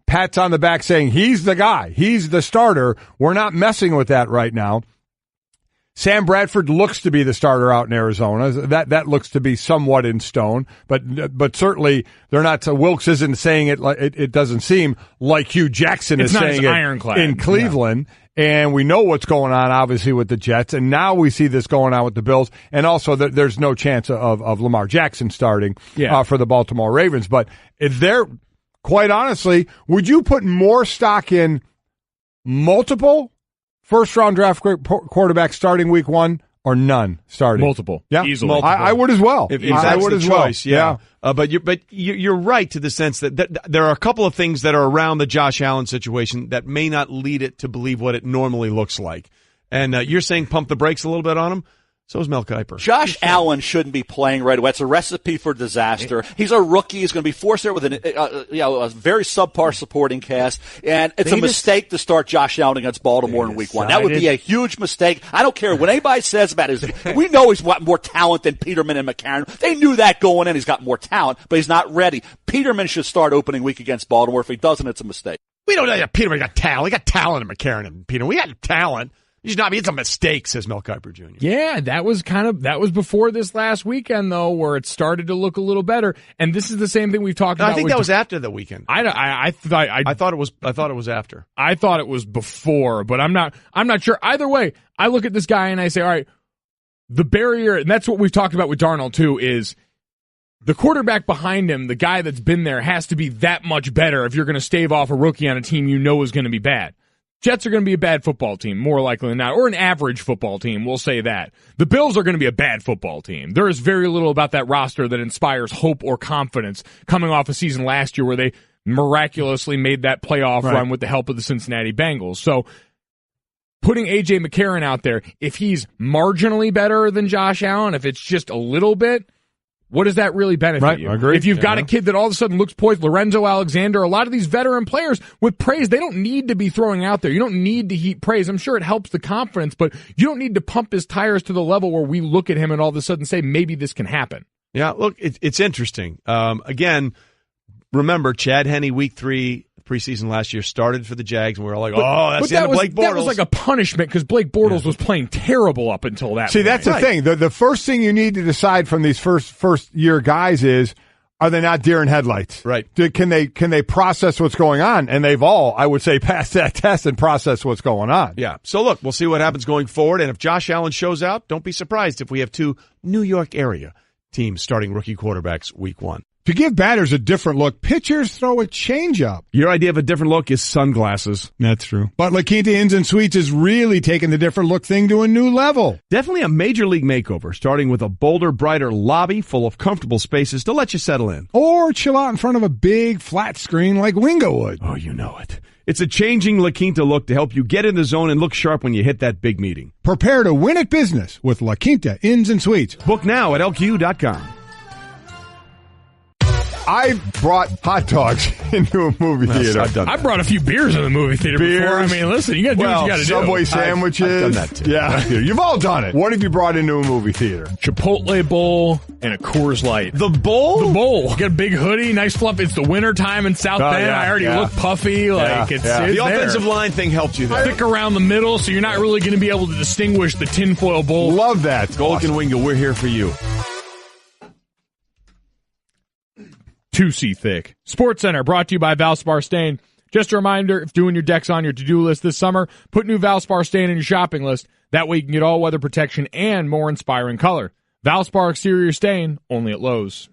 pats on the back saying he's the guy, he's the starter. We're not messing with that right now. Sam Bradford looks to be the starter out in Arizona. That looks to be somewhat in stone, but certainly they're not. Wilkes isn't saying it. It doesn't seem like Hugh Jackson is saying it ironclad in Cleveland. Yeah. And we know what's going on, obviously, with the Jets, and now we see this going on with the Bills, and also there's no chance of Lamar Jackson starting for the Baltimore Ravens. But if they're, quite honestly, would you put more stock in multiple first-round draft quarterback starting week one or none starting? Multiple. Yeah, easily. Multiple. I would as well. If I would as choice, well. Yeah. But you're right to the sense that there are a couple of things that are around the Josh Allen situation that may not lead it to believe what it normally looks like. And you're saying pump the brakes a little bit on him? So is Mel Kiper. Josh Allen shouldn't be playing right away. It's a recipe for disaster. He's a rookie. He's going to be forced there with a very subpar supporting cast. And it's a mistake to start Josh Allen against Baltimore in week one. That would be a huge mistake. I don't care what anybody says about his. We know he's got more talent than Peterman and McCarron. They knew that going in. He's got more talent, but he's not ready. Peterman should start opening week against Baltimore. If he doesn't, it's a mistake. We don't know Peterman got talent. He got talent in McCarron and Peterman. We had talent. It's a mistake, says Mel Kiper Jr. Yeah, that was before this last weekend, though, where it started to look a little better. And this is the same thing we've talked about. I think that was after the weekend. I thought it was after. I thought it was before, but I'm not sure. Either way, I look at this guy and I say, all right, the barrier, and that's what we've talked about with Darnold too, is the quarterback behind him, the guy that's been there, has to be that much better if you're going to stave off a rookie on a team you know is going to be bad. Jets are going to be a bad football team, more likely than not, or an average football team, we'll say that. The Bills are going to be a bad football team. There is very little about that roster that inspires hope or confidence coming off a season last year where they miraculously made that playoff run with the help of the Cincinnati Bengals. So putting A.J. McCarron out there, if he's marginally better than Josh Allen, if it's just a little bit, what does that really benefit you? I agree. If you've got a kid that all of a sudden looks poised, Lorenzo Alexander, a lot of these veteran players with praise, they don't need to be throwing out there. You don't need to heap praise. I'm sure it helps the confidence, but you don't need to pump his tires to the level where we look at him and all of a sudden say, maybe this can happen. Yeah, look, it's interesting. Again, remember, Chad Henne, week 3, preseason last year, started for the Jags, and we were like, that's the end of Blake Bortles. That was like a punishment because Blake Bortles was playing terrible up until that point. That's the thing. The first thing you need to decide from these first year guys is, are they not deer in headlights? Right. Can they process what's going on? And they've all, I would say, passed that test and processed what's going on. Yeah. So look, we'll see what happens going forward. And if Josh Allen shows out, don't be surprised if we have 2 New York area teams starting rookie quarterbacks week 1. To give batters a different look, pitchers throw a changeup. Your idea of a different look is sunglasses. That's true. But La Quinta Inns and Suites is really taking the different look thing to a new level. Definitely a major league makeover, starting with a bolder, brighter lobby full of comfortable spaces to let you settle in. Or chill out in front of a big flat screen like Wingo would. Oh, you know it. It's a changing La Quinta look to help you get in the zone and look sharp when you hit that big meeting. Prepare to win at business with La Quinta Inns and Suites. Book now at LQ.com. I brought hot dogs into a movie theater. I brought a few beers in the movie theater before. I mean, listen, you got to do what you got to do. Subway sandwiches. I've done that too. Yeah, you've all done it. What have you brought into a movie theater? Chipotle bowl and a Coors Light. The bowl? The bowl. You got a big hoodie, nice fluff. It's the winter time in South Bend. I already look puffy. It's the offensive line thing helped you there. Thick around the middle, so you're not really going to be able to distinguish the tinfoil bowl. Love that. Golic and Wingo, we're here for you. 2C Thick. Sports Center brought to you by Valspar Stain. Just a reminder, if doing your decks on your to-do list this summer, put new Valspar Stain in your shopping list. That way you can get all weather protection and more inspiring color. Valspar Exterior Stain, only at Lowe's.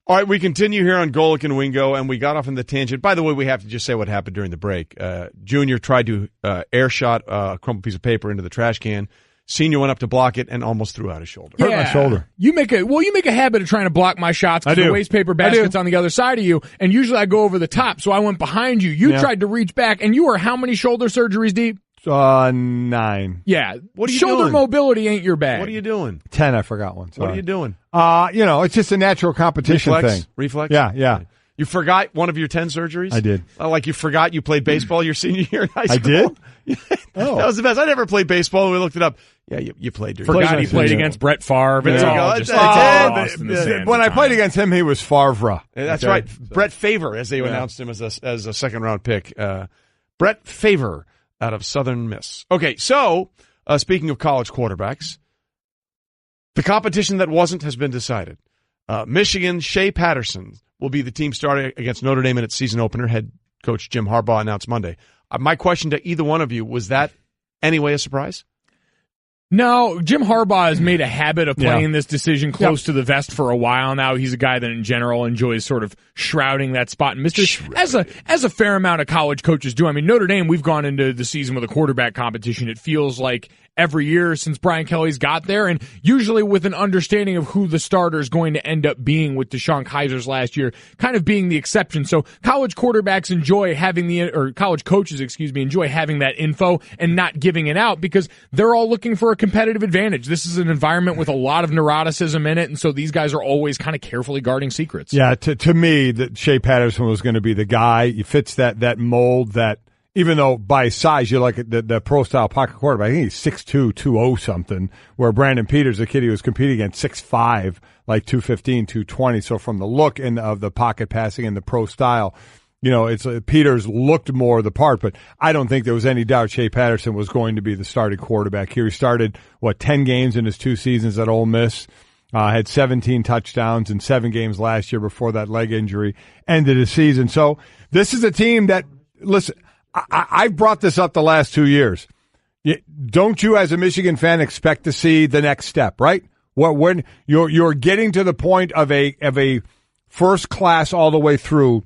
All right, we continue here on Golic and Wingo, and we got off on the tangent. By the way, we have to just say what happened during the break. Junior tried to air shot a crumpled piece of paper into the trash can. Senior went up to block it and almost threw out his shoulder. Hurt my shoulder. You make a habit of trying to block my shots because the waste paper basket's on the other side of you, and usually I go over the top, so I went behind you. You tried to reach back, and you were how many shoulder surgeries deep? 9. Yeah. What are you shoulder doing? mobility ain't your bag. What are you doing? 10, I forgot one. Sorry. What are you doing? It's just a natural competition thing. Reflex? Yeah. You forgot one of your 10 surgeries? I did. Like you forgot you played baseball your senior year in high school? I did? Oh. That was the best. I never played baseball. We looked it up. Yeah, you played. Forgot he played against Brett Favre. It's all just lost in the sands. When I played against him, he was Favre. That's right. Brett Favre, as they announced him as a second-round pick. Brett Favre out of Southern Miss. Okay, so speaking of college quarterbacks, the competition that wasn't has been decided. Michigan, Shea Patterson will be the team starting against Notre Dame in its season opener. Head coach Jim Harbaugh announced Monday. My question to either one of you, was that anyway a surprise? No, Jim Harbaugh has made a habit of playing this decision close to the vest for a while now. He's a guy that in general enjoys sort of shrouding that spot in mystery, as a fair amount of college coaches do. I mean, Notre Dame, we've gone into the season with a quarterback competition. It feels like every year since Brian Kelly's got there, and usually with an understanding of who the starter is going to end up being, with Deshaun Kaiser's last year kind of being the exception. So college quarterbacks enjoy having college coaches, enjoy having that info and not giving it out because they're all looking for a competitive advantage. This is an environment with a lot of neuroticism in it, and so these guys are always kind of carefully guarding secrets. Yeah, to me, that Shea Patterson was going to be the guy. He fits that mold that, even though by size you look at the pro-style pocket quarterback, I think he's 6'2", 200 something, where Brandon Peters, the kid he was competing against, 6'5", like 215, 220. So from the look of the pocket passing and the pro style, it's Peters looked more the part, but I don't think there was any doubt Shea Patterson was going to be the starting quarterback here. He started, 10 games in his 2 seasons at Ole Miss. Had 17 touchdowns in 7 games last year before that leg injury ended his season. So this is a team that, listen, I've brought this up the last 2 years. Don't you, as a Michigan fan, expect to see the next step, right? When you're getting to the point of a first class all the way through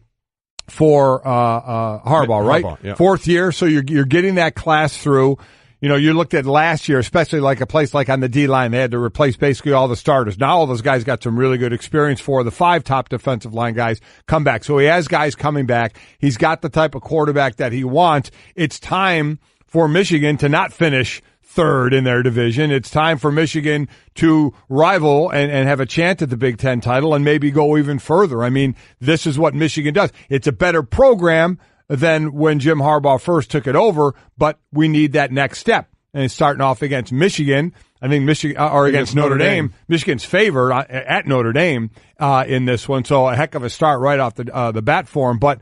for Harbaugh, right? Harbaugh, yeah. 4th year, so you're getting that class through. You looked at last year, especially like a place like on the D-line, they had to replace basically all the starters. Now all those guys got some really good experience. 4 of the 5 top defensive line guys come back. So he has guys coming back. He's got the type of quarterback that he wants. It's time for Michigan to not finish 3rd in their division. It's time for Michigan to rival and have a chance at the Big Ten title and maybe go even further. I mean, this is what Michigan does. It's a better program than when Jim Harbaugh first took it over, but we need that next step. And it's starting off against Michigan. I think against Notre Dame. Michigan's favored at Notre Dame in this one, so a heck of a start right off the bat for him. But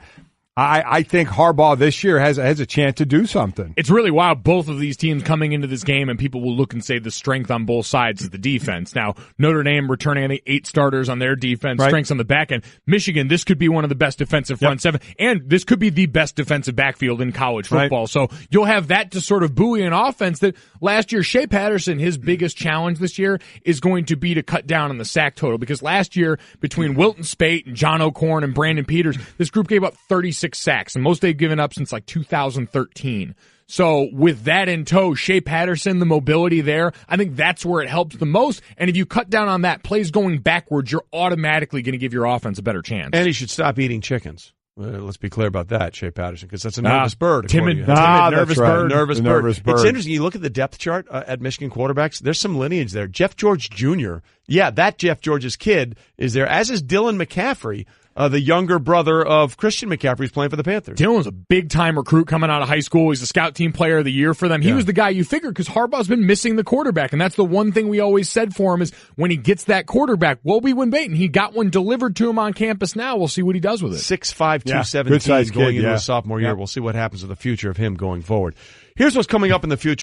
I think Harbaugh this year has a chance to do something. It's really wild, both of these teams coming into this game, and people will look and say the strength on both sides is the defense. Now, Notre Dame returning, I think, 8 starters on their defense, right. Strengths on the back end. Michigan, this could be one of the best defensive front seven, and this could be the best defensive backfield in college football. Right. So you'll have that to sort of buoy an offense that last year, Shea Patterson, his biggest challenge this year is going to be to cut down on the sack total, because last year, between Wilton Spate and John O'Corn and Brandon Peters, this group gave up 36 sacks, and most they've given up since like 2013. So with that in tow, Shea Patterson, the mobility there, I think that's where it helps the most. And if you cut down on that, plays going backwards, you're automatically going to give your offense a better chance. And he should stop eating chickens. Let's be clear about that, Shea Patterson, because that's a nervous bird. Timid, nervous bird. Nervous bird. It's interesting. You look at the depth chart at Michigan quarterbacks. There's some lineage there. Jeff George Jr. Yeah, that Jeff George's kid is there, as is Dylan McCaffrey. The younger brother of Christian McCaffrey, who's playing for the Panthers. Dylan's a big-time recruit coming out of high school. He's the scout team player of the year for them. He was the guy you figured, because Harbaugh's been missing the quarterback, and that's the one thing we always said for him is when he gets that quarterback, will we win bait? And he got one delivered to him on campus now. We'll see what he does with it. 6'5", 217 going into his sophomore year. We'll see what happens with the future of him going forward. Here's what's coming up in the future.